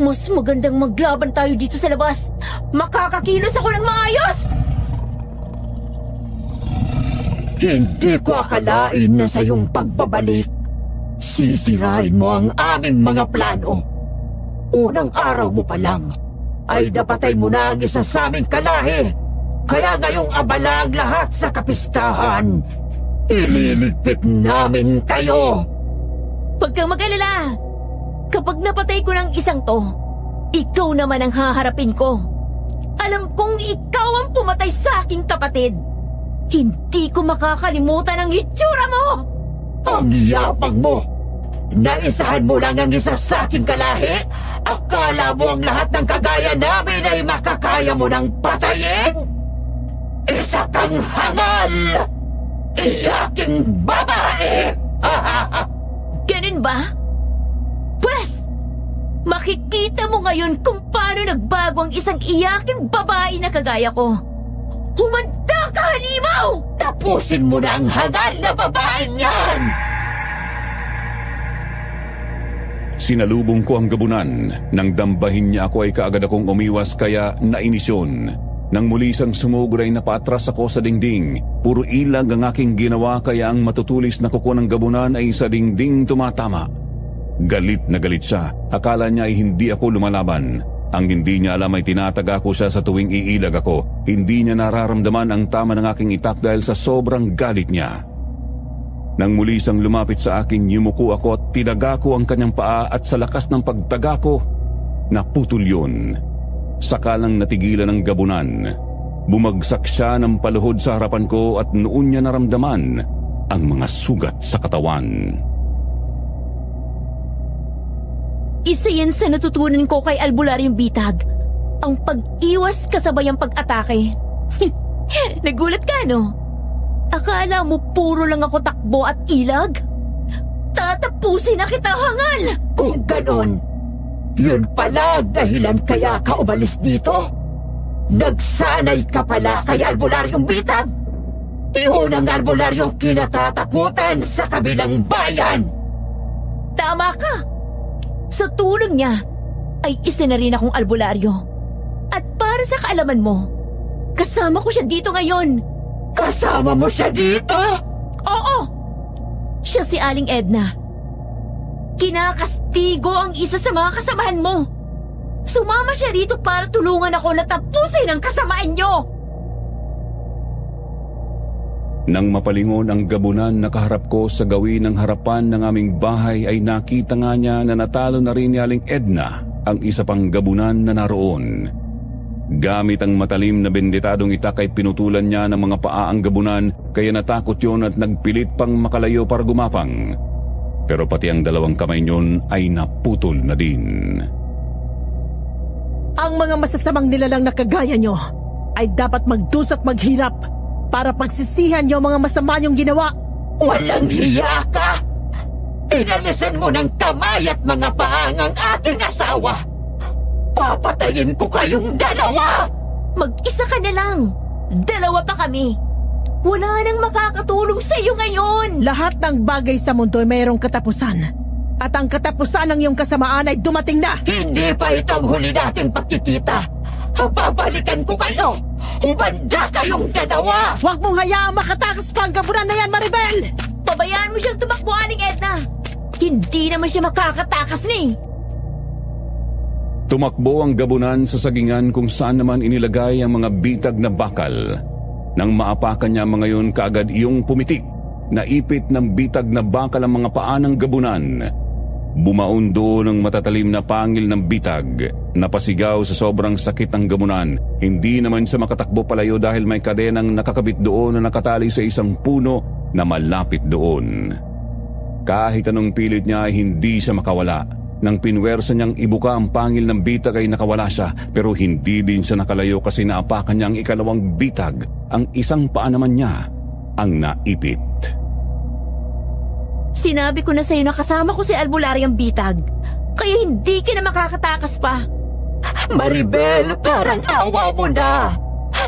[SPEAKER 2] Mas magandang maglaban tayo dito sa labas. Makakakilos ako ng maayos!
[SPEAKER 8] Hindi ko akalain na sa iyong pagbabalik, sisirain mo ang aming mga plano. Unang araw mo pa lang, ay napatay mo na ang isa sa aming kalahi. Kaya ngayong abala ang lahat sa kapistahan. Ililigpit namin kayo.
[SPEAKER 2] Huwag kang mag-alala. Kapag napatay ko ng isang to, ikaw naman ang haharapin ko. Alam kong ikaw ang pumatay sa aking kapatid. Hindi ko makakalimutan ang itsura mo!
[SPEAKER 8] Ang yapang mo! Naisahan mo lang ang isa sa aking kalahi? Akala mo ang lahat ng kagaya namin ay makakaya mo ng patayin? Isa kang hangal! Iyaking babae!
[SPEAKER 2] Ganun ba? Pwes! Makikita mo ngayon kung paano nagbago ang isang iyaking babae na kagaya ko. Humanda ka, halimaw!
[SPEAKER 8] Tapusin mo na ang hangal na babaeng yan!
[SPEAKER 3] Sinalubong ko ang gabunan. Nang dambahin niya ako ay kaagad akong umiwas kaya nainisyon. Nang muli sang sumugod ay napaatras ako sa dingding. Puro ilag ang aking ginawa kaya ang matutulis na kuko ng gabunan ay sa dingding tumatama. Galit na galit siya. Akala niya ay hindi ako lumalaban. Ang hindi niya alam ay tinataga ko siya sa tuwing iilag ako. Hindi niya nararamdaman ang tama ng aking itak dahil sa sobrang galit niya. Nang muli siyang lumapit sa akin, yumuko ako at tinaga ko ang kanyang paa at sa lakas ng pagtaga ko, naputol yun. Saka lang natigilan ng gabunan. Bumagsak siya ng paluhod sa harapan ko at noon niya naramdaman ang mga sugat sa katawan.
[SPEAKER 2] Isa yan sa natutunan ko kay Albularyong Bitag. Ang pag-iwas kasabay ang pag-atake. Nagulat ka, no? Akala mo puro lang ako takbo at ilag? Tatapusin na kita, hangal!
[SPEAKER 8] Kung ganon, yun pala ang dahilan kaya ka umalis dito? Nagsanay ka pala kay Albularyong Bitag? Iunang albularyong kinatatakutan sa kabilang bayan!
[SPEAKER 2] Tama ka! Sa tulong niya, ay isa na rin akong albularyo. At para sa kaalaman mo, kasama ko siya dito ngayon.
[SPEAKER 8] Kasama mo siya dito?
[SPEAKER 2] Oo! Siya si Aling Edna. Kinakastigo ang isa sa mga kasamahan mo. Sumama siya rito para tulungan ako na tapusin ang kasamaan niyo.
[SPEAKER 3] Nang mapalingon ang gabunan na kaharap ko sa gawin ng harapan ng aming bahay ay nakita nga niya na natalo na rin ni Aling Edna ang isa pang gabunan na naroon. Gamit ang matalim na bendetadong itak ay pinutulan niya ng mga paa ang gabunan kaya natakot yon at nagpilit pang makalayo para gumapang. Pero pati ang dalawang kamay niyon ay naputol na din.
[SPEAKER 7] Ang mga masasamang nilalang na kagaya nyo ay dapat magdusa't maghirap para pagsisihan niyo mga masama niyong ginawa.
[SPEAKER 8] Walang hiya ka! Inalisan mo ng kamay at mga paang ang ating asawa! Papatayin ko kayong dalawa!
[SPEAKER 2] Mag-isa ka na lang. Dalawa pa kami. Wala nang makakatulong sa iyo ngayon.
[SPEAKER 7] Lahat ng bagay sa mundo ay mayroong katapusan. At ang katapusan ng iyong kasamaan ay dumating na.
[SPEAKER 8] Hindi pa itong huli nating pagkikita. Babalikan ko kayo. Umanda kayong dalawa.
[SPEAKER 7] Huwag mong hayaang makatakas pa ang gabunan na yan, Maribel!
[SPEAKER 2] Pabayaan mo siyang tumakbo, Aling Edna. Hindi naman siya makakatakas ni.
[SPEAKER 3] Tumakbo ang gabunan sa sagingan kung saan naman inilagay ang mga bitag na bakal. Nang maapakan niya mga yun kaagad iyong pumitik, naipit ng bitag na bakal ang mga paa ng gabunan. Bumaon doon ang matatalim na pangil ng bitag. Napasigaw sa sobrang sakit ng gamunan. Hindi naman siya makatakbo palayo dahil may kadenang nakakabit doon na nakatali sa isang puno na malapit doon. Kahit anong pilit niya ay hindi siya makawala. Nang pinwersa niyang ibuka ang pangil ng bitag ay nakawala siya pero hindi din siya nakalayo kasi naapakan niya ang ikalawang bitag. Ang isang paa naman niya ang naipit.
[SPEAKER 2] Sinabi ko na sa'yo na kasama ko si Albularyong Bitag. Kaya hindi ka na makakatakas pa.
[SPEAKER 8] Maribel, parang awa mo na.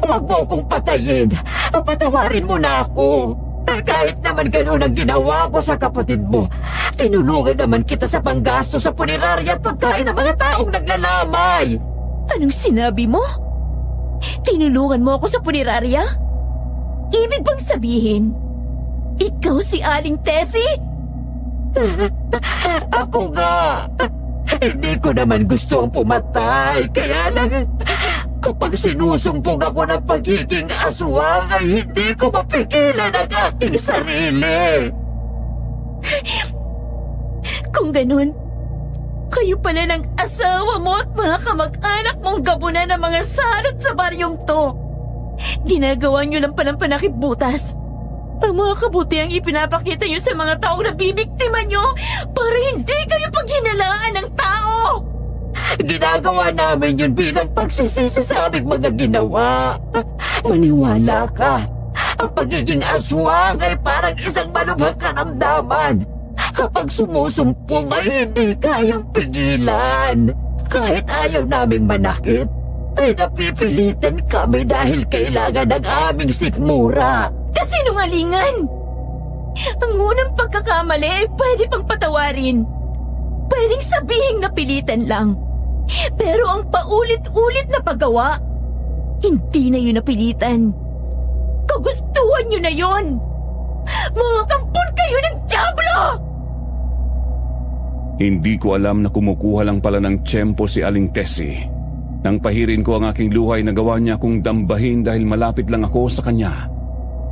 [SPEAKER 8] Huwag mo kong patayin. Patawarin mo na ako. Kahit naman ganun ang ginawa ko sa kapatid mo, tinulungan naman kita sa panggasto sa punerarya at pagkain ng mga taong naglalamay.
[SPEAKER 2] Anong sinabi mo? Tinulungan mo ako sa punerarya? Ibig bang sabihin, ikaw si Aling Tessie?
[SPEAKER 8] Ako nga. Hindi ko naman gustong pumatay. Kaya lang, kapag sinusumpong ako ng pagiging aswang ay hindi ko mapigilan ang aking sarili.
[SPEAKER 2] Kung ganun, kayo pala ng asawa mo at mga kamag-anak mong gabunan ng mga salot sa baryong to. Ginagawa niyo lang palang panakibutas. Ang mga kabutiang ipinapakita niyo sa mga taong nabibiktima niyo para hindi kayo paghinalaan ng tao.
[SPEAKER 8] Ginagawa namin yun bilang pagsisisi sa aming mga ginawa. Maniwala ka. Ang pagiging aswang ay parang isang malubhang karamdaman. Kapag sumusumpong ay hindi kayang pigilan. Kahit ayaw naming manakit, ay napipilitan kami dahil kailangan ng aming sikmura.
[SPEAKER 2] Kasinungalingan! Ang unang pagkakamali ay pwede pang patawarin. Pwedeng sabihing napilitan lang. Pero ang paulit-ulit na paggawa, hindi na yun napilitan. Kagustuhan nyo na yun! Mga kampon kayo ng dyablo!
[SPEAKER 3] Hindi ko alam na kumukuha lang pala ng tiyempo si Aling Tessie. Nang pahirin ko ang aking luhay, nagawa niya akong dambahin dahil malapit lang ako sa kanya.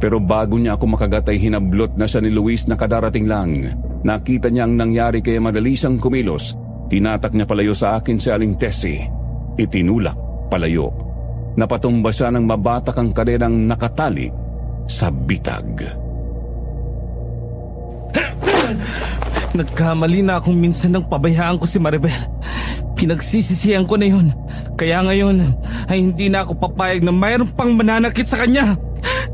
[SPEAKER 3] Pero bago niya ako makagat ay hinablot na siya ni Luis na kadarating lang. Nakita niya ang nangyari kaya madali siyang kumilos. Tinatak niya palayo sa akin si Aling Tessie. Itinulak palayo. Napatumba siya ng mabatak ang kadenang nakatali sa bitag.
[SPEAKER 1] Nagkamali na akong minsan nang pabayaan ko si Maribel. Pinagsisisihan ko na yun. Kaya ngayon ay hindi na ako papayag na mayroon pang mananakit sa kanya.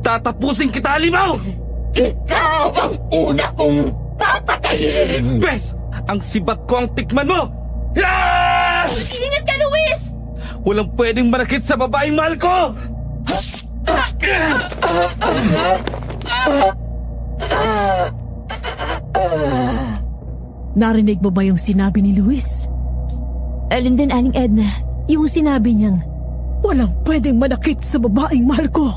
[SPEAKER 1] Tatapusin kita, Alimaw!
[SPEAKER 8] Ikaw ang una kong papatayin!
[SPEAKER 1] Bes! Ang sibat ko ang tikman mo! Ah!
[SPEAKER 2] Ingat ka, Luis!
[SPEAKER 1] Walang pwedeng manakit sa babaeng mahal ko!
[SPEAKER 7] Narinig mo ba yung sinabi ni Luis?
[SPEAKER 2] Alin din, Aling Edna?
[SPEAKER 7] Yung sinabi niyang, walang pwedeng manakit sa babaeng mahal ko.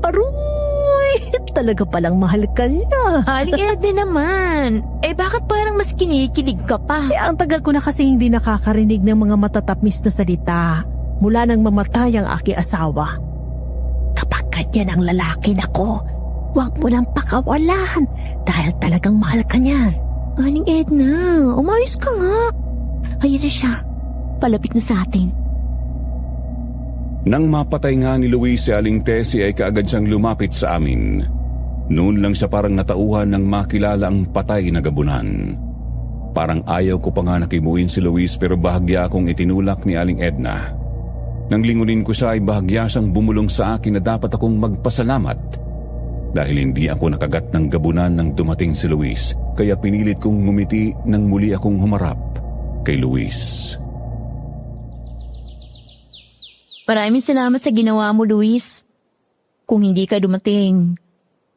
[SPEAKER 7] Aroy! Talaga palang mahal ka niya.
[SPEAKER 2] Aling Edna naman. Bakit parang mas kinikilig ka pa?
[SPEAKER 7] Ang tagal ko na kasi hindi nakakarinig ng mga matatapis na salita mula nang mamatay ang aking asawa. Kapag ganyan ang lalaki na ko, huwag mo lang pakawalan dahil talagang mahal ka niya.
[SPEAKER 2] Aling Edna, umayos ka nga. Ayan na siya. Palapit na sa atin.
[SPEAKER 3] Nang mapatay nga ni Luis si Aling Tessie ay kaagad siyang lumapit sa amin. Noon lang siya parang natauhan nang makilala ang patay na gabunan. Parang ayaw ko pa nga nakimuin si Luis pero bahagya akong itinulak ni Aling Edna. Nang lingunin ko siya ay bahagya siyang bumulong sa akin na dapat akong magpasalamat dahil hindi ako nakagat ng gabunan nang dumating si Luis, kaya pinilit kong ngumiti nang muli akong humarap kay Luis.
[SPEAKER 2] Maraming salamat sa ginawa mo, Luis. Kung hindi ka dumating,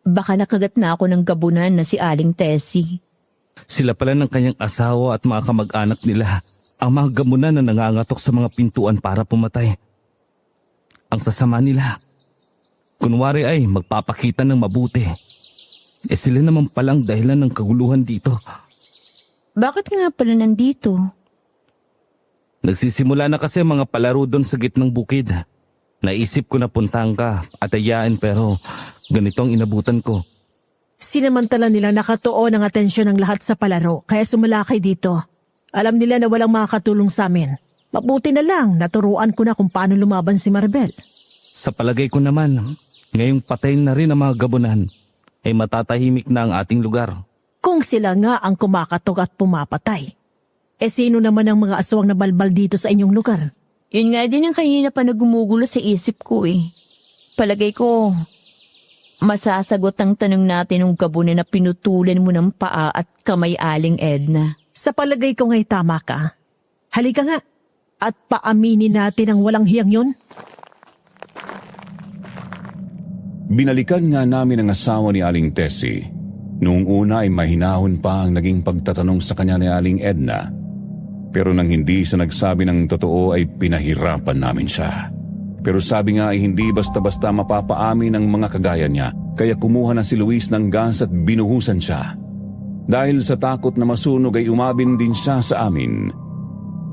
[SPEAKER 2] baka nakagat na ako ng gabunan na si Aling Tessie.
[SPEAKER 1] Sila pala ng kanyang asawa at mga kamag-anak nila ang mga gamunan na nangangatok sa mga pintuan para pumatay. Ang sasama nila. Kunwari ay magpapakita ng mabuti. Sila naman palang dahilan ng kaguluhan dito.
[SPEAKER 2] Bakit nga pala nandito?
[SPEAKER 1] Nagsisimula na kasi mga palaro doon sa gitnang bukid. Naisip ko na puntahan ka at ayain pero ganito ang inabutan ko.
[SPEAKER 7] Sinamantala nila nakatuon ang atensyon ng lahat sa palaro kaya sumalakay dito. Alam nila na walang makakatulong sa amin. Mabuti na lang naturuan ko na kung paano lumaban si Maribel.
[SPEAKER 1] Sa palagay ko naman, ngayong patay na rin ang mga gabunan, ay matatahimik na ang ating lugar.
[SPEAKER 7] Kung sila nga ang kumakatok at pumapatay, sino naman ang mga aswang na balbal dito sa inyong lugar?
[SPEAKER 2] Yun nga din ang kanina pa nagumugulo sa isip ko Palagay ko, masasagot ang tanong natin ng gabunan na pinutulan mo ng paa at kamay, Aling Edna.
[SPEAKER 7] Sa palagay ko nga'y tama ka. Halika nga at paaminin natin ang walang hiyang yun.
[SPEAKER 3] Binalikan nga namin ang asawa ni Aling Tessie. Noong una ay mahinahon pa ang naging pagtatanong sa kanya ni Aling Edna. Pero nang hindi siya nagsabi ng totoo ay pinahirapan namin siya. Pero sabi nga ay hindi basta-basta mapapaamin ang mga kagaya niya. Kaya kumuha na si Luis ng gas at binuhusan siya. Dahil sa takot na masunog ay umabin din siya sa amin.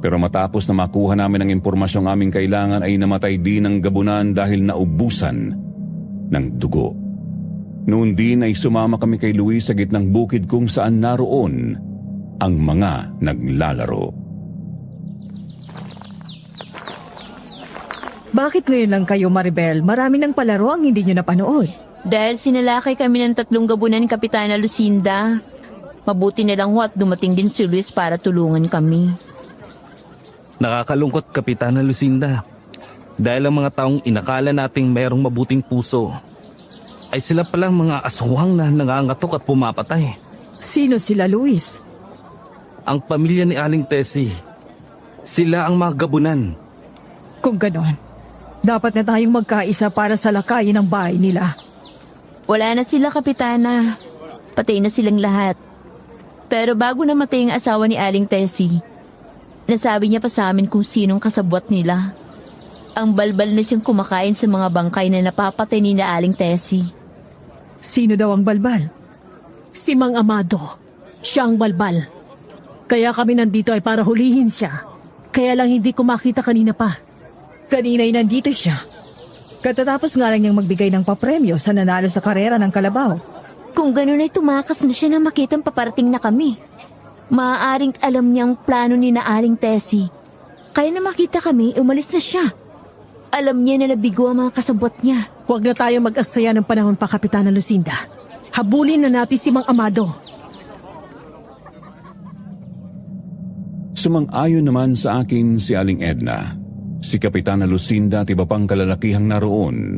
[SPEAKER 3] Pero matapos na makuha namin ang impormasyong aming kailangan ay namatay din ang gabunan dahil naubusan ng dugo. Noon din ay sumama kami kay Luis sa gitnang bukid kung saan naroon ang mga naglalaro.
[SPEAKER 4] Bakit ngayon lang kayo, Maribel? Marami ng palaro ang hindi nyo napanood.
[SPEAKER 2] Dahil sinalakay kami ng 3 gabunan, Kapitana Lucinda. Mabuti na lang at dumating din si Luis para tulungan kami.
[SPEAKER 1] Nakakalungkot, Kapitana Lucinda. Dahil ang mga taong inakala nating mayroong mabuting puso, ay sila palang mga aswang na nangangatok at pumapatay.
[SPEAKER 4] Sino sila, Luis?
[SPEAKER 1] Ang pamilya ni Aling Tessie. Sila ang mga gabunan.
[SPEAKER 4] Kung ganon, dapat na tayong magkaisa para sa lakayin ng bahay nila.
[SPEAKER 2] Wala na sila, Kapitana. Patay na silang lahat. Pero bago namatay ang asawa ni Aling Tessie, nasabi niya pa sa amin kung sinong kasabwat nila. Ang balbal na siyang kumakain sa mga bangkay na napapatay ni na Aling Tessie.
[SPEAKER 4] Sino daw ang balbal?
[SPEAKER 7] Si Mang Amado. Siya ang balbal. Kaya kami nandito ay para hulihin siya. Kaya lang hindi ko makita kanina pa.
[SPEAKER 4] Kanina'y nandito siya. Katatapos nga lang niyang magbigay ng papremyo sa nanalo sa karera ng kalabaw.
[SPEAKER 2] Kung gano'n ay tumakas na siya na makitang paparating na kami. Maaaring alam niyang plano ni na Aling Tessie. Kaya na makita kami, umalis na siya. Alam niya na nabigo ang mga kasabwat niya.
[SPEAKER 7] Huwag na tayo mag-asaya ng panahon pa, Kapitana Lucinda. Habulin na natin si Mang Amado.
[SPEAKER 3] Sumang-ayon naman sa akin si Aling Edna. Si Kapitana Lucinda at iba pang kalalakihang naroon.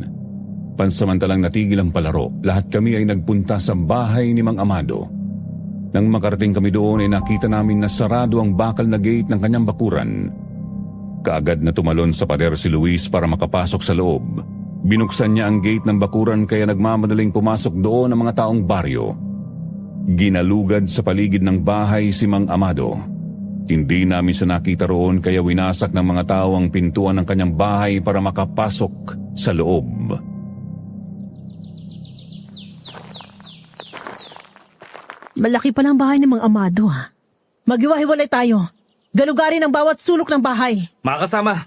[SPEAKER 3] Pansamantalang natigil ang palaro, lahat kami ay nagpunta sa bahay ni Mang Amado. Nang makarating kami doon ay nakita namin na sarado ang bakal na gate ng kanyang bakuran. Kaagad na tumalon sa pader si Luis para makapasok sa loob. Binuksan niya ang gate ng bakuran kaya nagmamadaling pumasok doon ang mga taong baryo. Ginalugad sa paligid ng bahay si Mang Amado. Hindi namin siya nakita roon kaya winasak ng mga tao ang pintuan ng kanyang bahay para makapasok sa loob.
[SPEAKER 7] Malaki pa ng bahay ng Mang Amado, ha? Maghiwa-hiwalay tayo. Galugarin ang bawat sulok ng bahay.
[SPEAKER 1] Mga kasama,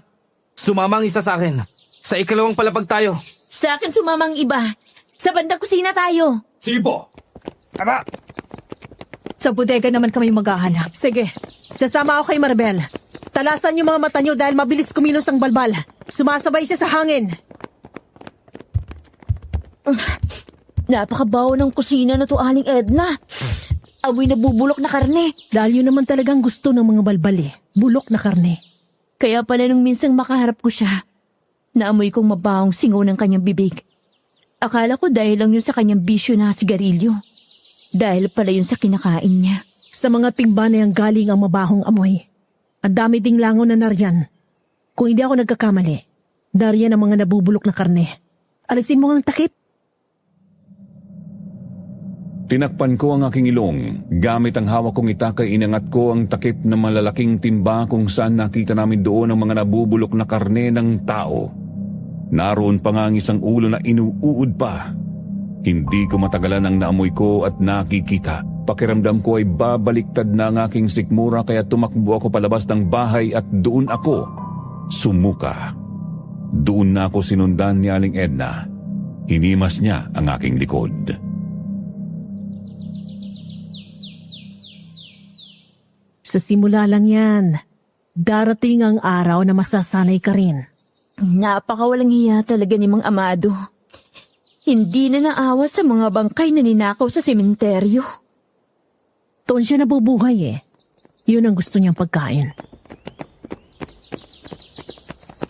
[SPEAKER 1] sumama ang isa sa akin. Sa ikalawang palapag tayo.
[SPEAKER 2] Sa akin sumamang iba. Sa bandang kusina tayo.
[SPEAKER 1] Sige po. Tama.
[SPEAKER 4] Sa bodega naman kami maghahanap.
[SPEAKER 7] Sige, sasama ako kay Maribel. Talasan yung mga mata niyo dahil mabilis kumilos ang balbal. Sumasabay siya sa hangin.
[SPEAKER 2] Napakabaho ng kusina na to, Aling Edna. Amoy na bubulok na karne.
[SPEAKER 7] Dahil yun naman talagang gusto ng mga balbal eh. Bulok na karne.
[SPEAKER 2] Kaya pala nung minsang makaharap ko siya, naamoy kong mabahong singaw ng kanyang bibig. Akala ko dahil lang yun sa kanyang bisyo na sigarilyo. Dahil pala yun sa kinakain niya.
[SPEAKER 7] Sa mga timba na yung galing ang mabahong amoy. Ang dami ding langaw na nariyan. Kung hindi ako nagkakamali, nariyan ang mga nabubulok na karne. Alisin mo ang takip.
[SPEAKER 3] Tinakpan ko ang aking ilong. Gamit ang hawak kong itakay, inangat ko ang takip na malalaking timba kung saan nakita namin doon ang mga nabubulok na karne ng tao. Naroon pa nga ang isang ulo na inuuod pa. Hindi ko matagalan ang naamoy ko at nakikita. Pakiramdam ko ay babaliktad na ang aking sikmura kaya tumakbo ako palabas ng bahay at doon ako sumuka. Doon na ako sinundan ni Aling Edna. Hinimas niya ang aking likod.
[SPEAKER 7] Sa simula lang yan. Darating ang araw na masasanay ka rin.
[SPEAKER 2] Napakawalang hiya talaga ni Mang Amado. Hindi na naawa sa mga bangkay na ninakaw sa sementeryo.
[SPEAKER 7] Doon siya nabubuhay eh. Yun ang gusto niyang pagkain.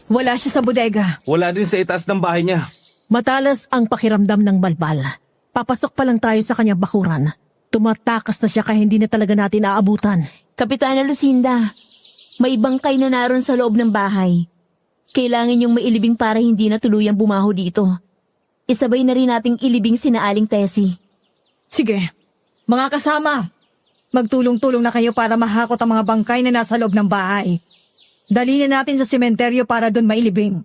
[SPEAKER 4] Wala siya sa bodega.
[SPEAKER 1] Wala din sa itaas ng bahay niya.
[SPEAKER 7] Matalas ang pakiramdam ng balbal. Papasok pa lang tayo sa kanyang bakuran. Tumatakas na siya kaya hindi na talaga natin aabutan.
[SPEAKER 2] Kapitana Lucinda, may bangkay na naroon sa loob ng bahay. Kailangan yung mailibing para hindi na tuluyang bumaho dito. Isabay na rin nating ilibing sina Aling Tessie.
[SPEAKER 4] Sige, mga kasama, magtulong-tulong na kayo para mahakot ang mga bangkay na nasa loob ng bahay. Dali na natin sa sementeryo para doon mailibing.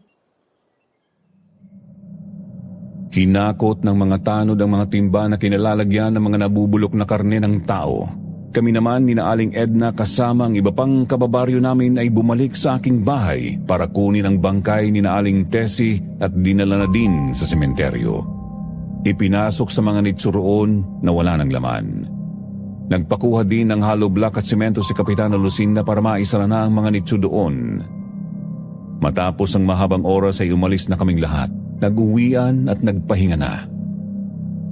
[SPEAKER 3] Hinakot ng mga tanod ang mga timba na kinalalagyan ng mga nabubulok na karne ng tao. Kami naman ni na Aling Edna kasama ang iba pang kababaryo namin ay bumalik sa aking bahay para kunin ang bangkay ni na Aling Tessie at dinala na din sa sementeryo. Ipinasok sa mga nitso roon na wala ng laman. Nagpakuha din ng hollow block at semento si Kapitana Lucinda para maisara na ang mga nitso doon. Matapos ang mahabang oras ay umalis na kaming lahat. Nag-uwian at nagpahinga na.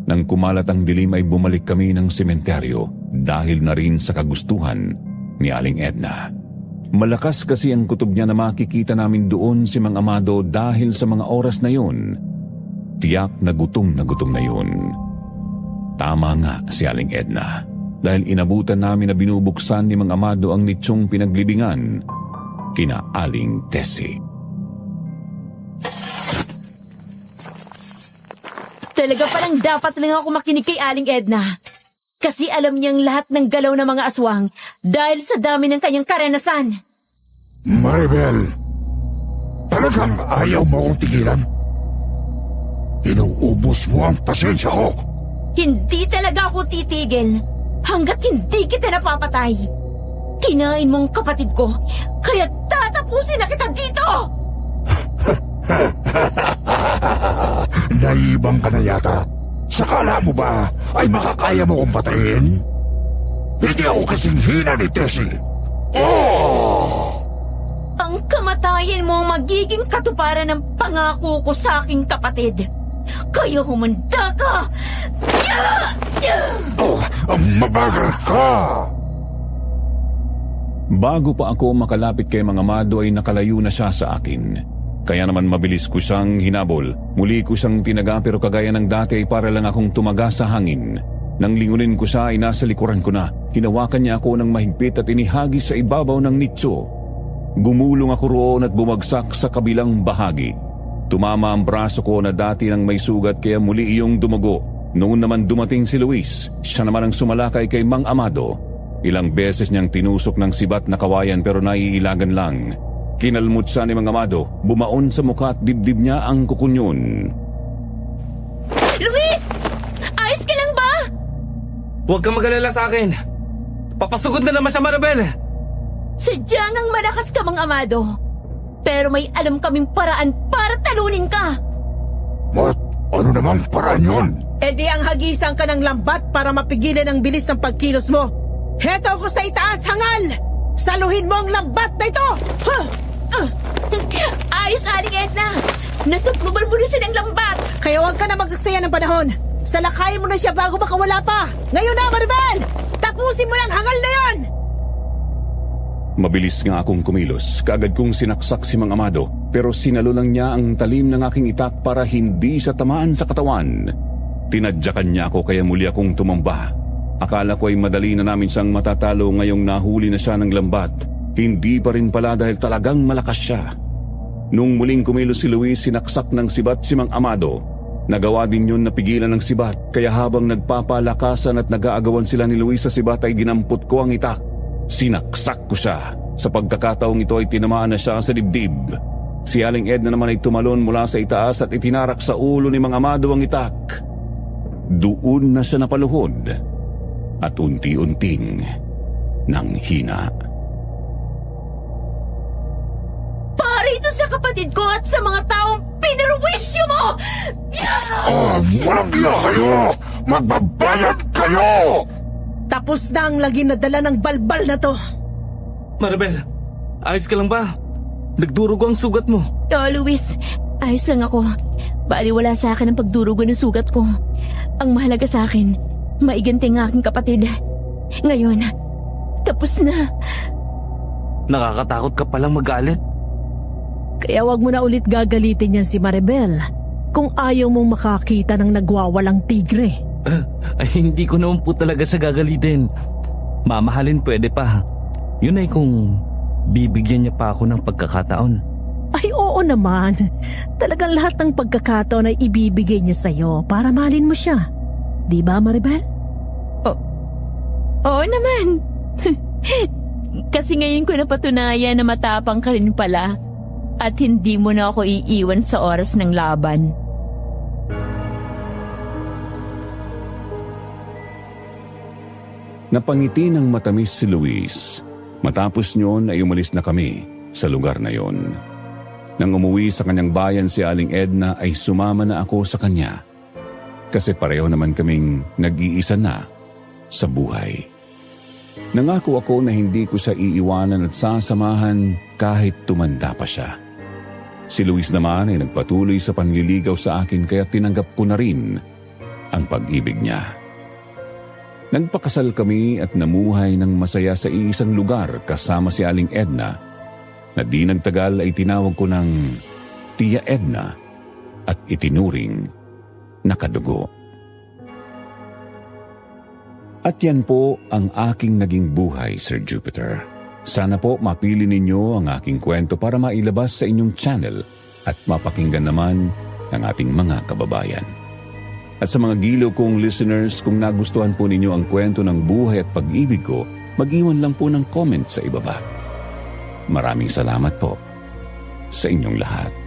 [SPEAKER 3] Nang kumalat ang dilim ay bumalik kami ng sementeryo dahil na rin sa kagustuhan ni Aling Edna. Malakas kasi ang kutob niya na makikita namin doon si Mang Amado dahil sa mga oras na yun. Tiyak na gutom na yun. Tama nga si Aling Edna. dahil inabutan namin na binubuksan ni Mang Amado ang nitsong pinaglibingan kina Aling Tessie.
[SPEAKER 2] Talaga palang dapat lang ako makinig kay Aling Edna. Kasi alam niyang lahat ng galaw ng mga aswang dahil sa dami ng kanyang karanasan.
[SPEAKER 6] Maribel, talagang ayaw mo akong tigilan? Inuubos mo ang pasensya ko.
[SPEAKER 2] Hindi talaga ako titigil hanggat hindi kita napapatay. Kinain mo ang kapatid ko, kaya tatapusin na kita dito!
[SPEAKER 6] Naibang ka na yata. Sakala mo ba ay makakaya mo kong patayin? Hindi ako kasing hina ni Tessie. Oh!
[SPEAKER 2] Ang kamatayan mo ang magiging katuparan ng pangako ko sa aking kapatid. Kaya humanda ka!
[SPEAKER 6] Oh, mabagal ka!
[SPEAKER 3] Bago pa ako makalapit kay Mang Amado ay nakalayo na siya sa akin. Kaya naman mabilis ko siyang hinabol. Muli ko siyang tinaga pero kagaya ng dati ay para lang akong tumaga sa hangin. Nang lingunin ko siya ay nasa likuran ko na. Hinawakan niya ako ng mahigpit at inihagis sa ibabaw ng nitso. Gumulong ako roon at bumagsak sa kabilang bahagi. Tumama ang braso ko na dati nang may sugat kaya muli iyong dumugo. Noon naman dumating si Luis. Siya naman ang sumalakay kay Mang Amado. Ilang beses niyang tinusok ng sibat na kawayan pero naiilagan lang. Kinalmot siya ni Mang Amado. Bumaon sa mukha at dibdib niya ang kukunyon.
[SPEAKER 2] Luis! Ayos ka lang ba?
[SPEAKER 1] Huwag kang mag-alala sa akin. Papasugod na naman siya, Maribel.
[SPEAKER 2] Sadyang ang malakas ka, Mang Amado. Pero may alam kaming paraan para talunin ka.
[SPEAKER 6] What? Ano namang paraan yun?
[SPEAKER 7] E di ang hagisan ka ng lambat para mapigilan ang bilis ng pagkilos mo. Heto ako sa itaas, hangal! Saluhin mo ang lambat na ito! Huh!
[SPEAKER 2] Ayos, Aling Edna. Nasuplubalbulusin ang lambat.
[SPEAKER 7] Kaya huwag ka na magagsaya ng panahon. Salakayin mo na siya bago makawala pa. Ngayon na, Maribel! Tapusin mo lang hangal na yon!
[SPEAKER 3] Mabilis nga akong kumilos. Kaagad kong sinaksak si Mang Amado. Pero sinalo lang niya ang talim ng aking itak para hindi sa tamaan sa katawan. Tinadyakan niya ako kaya muli akong tumamba. Akala ko ay madali na namin siyang matatalo ngayong nahuli na siya ng lambat. Hindi pa rin pala dahil talagang malakas siya. Nung muling kumilos si Luis, sinaksak ng sibat si Mang Amado. Nagawa din yun na pigilan ng sibat. Kaya habang nagpapalakasan at nag-aagawan sila ni Luis sa sibat ay ginampot ko ang itak. Sinaksak ko siya. Sa pagkakataong ito ay tinamaan na siya sa dibdib. Si Aling Edna naman ay tumalon mula sa itaas at itinarak sa ulo ni Mang Amado ang itak. Doon na siya napaluhod at unti-unting nanghina.
[SPEAKER 2] Para ito sa kapatid ko at sa mga taong pinarwisyo mo!
[SPEAKER 6] Oh, walang iya kayo! Magbabayad kayo!
[SPEAKER 7] Tapos na ang lagi na dala ng balbal na to.
[SPEAKER 1] Maribel, ayos ka lang ba? Nagdurugo ang sugat mo.
[SPEAKER 2] Oh, Luis, ayos lang ako. Baliwala sa akin ang pagdurugo ng sugat ko. Ang mahalaga sa akin, maiganti ang aking kapatid. Ngayon, tapos na.
[SPEAKER 1] Nakakatakot ka palang magalit.
[SPEAKER 7] Kaya wag mo na ulit gagalitin yan si Maribel kung ayaw mong makakita ng nagwawalang tigre.
[SPEAKER 1] Ay, hindi ko naman po talaga siya gagalitin. Mamahalin pwede pa. Yun ay kung bibigyan niya pa ako ng pagkakataon.
[SPEAKER 7] Ay oo naman. Talagang lahat ng pagkakataon ay ibibigay niya sa'yo para mahalin mo siya. Di ba, Maribel?
[SPEAKER 2] Oo naman. Kasi ngayon ko napatunayan na matapang ka rin pala at hindi mo na ako iiwan sa oras ng laban.
[SPEAKER 3] Napangiti ng matamis si Luis. Matapos nyon ay umalis na kami sa lugar na yon. Nang umuwi sa kanyang bayan si Aling Edna ay sumama na ako sa kanya. Kasi pareho naman kaming nag-iisa na sa buhay. Nangako ako na hindi ko siya iiwanan at sasamahan kahit tumanda pa siya. Si Luis naman ay nagpatuloy sa panliligaw sa akin kaya tinanggap ko na rin ang pag-ibig niya. Nagpakasal kami at namuhay ng masaya sa isang lugar kasama si Aling Edna na di nagtagal ay tinawag ko ng Tia Edna at itinuring na kadugo. At yan po ang aking naging buhay, Sir Jupiter. Sana po mapili ninyo ang aking kwento para mailabas sa inyong channel at mapakinggan naman ng ating mga kababayan. At sa mga giliw kong listeners, kung nagustuhan po ninyo ang kwento ng buhay at pag-ibig ko, mag-iwan lang po ng comment sa ibaba. Maraming salamat po sa inyong lahat.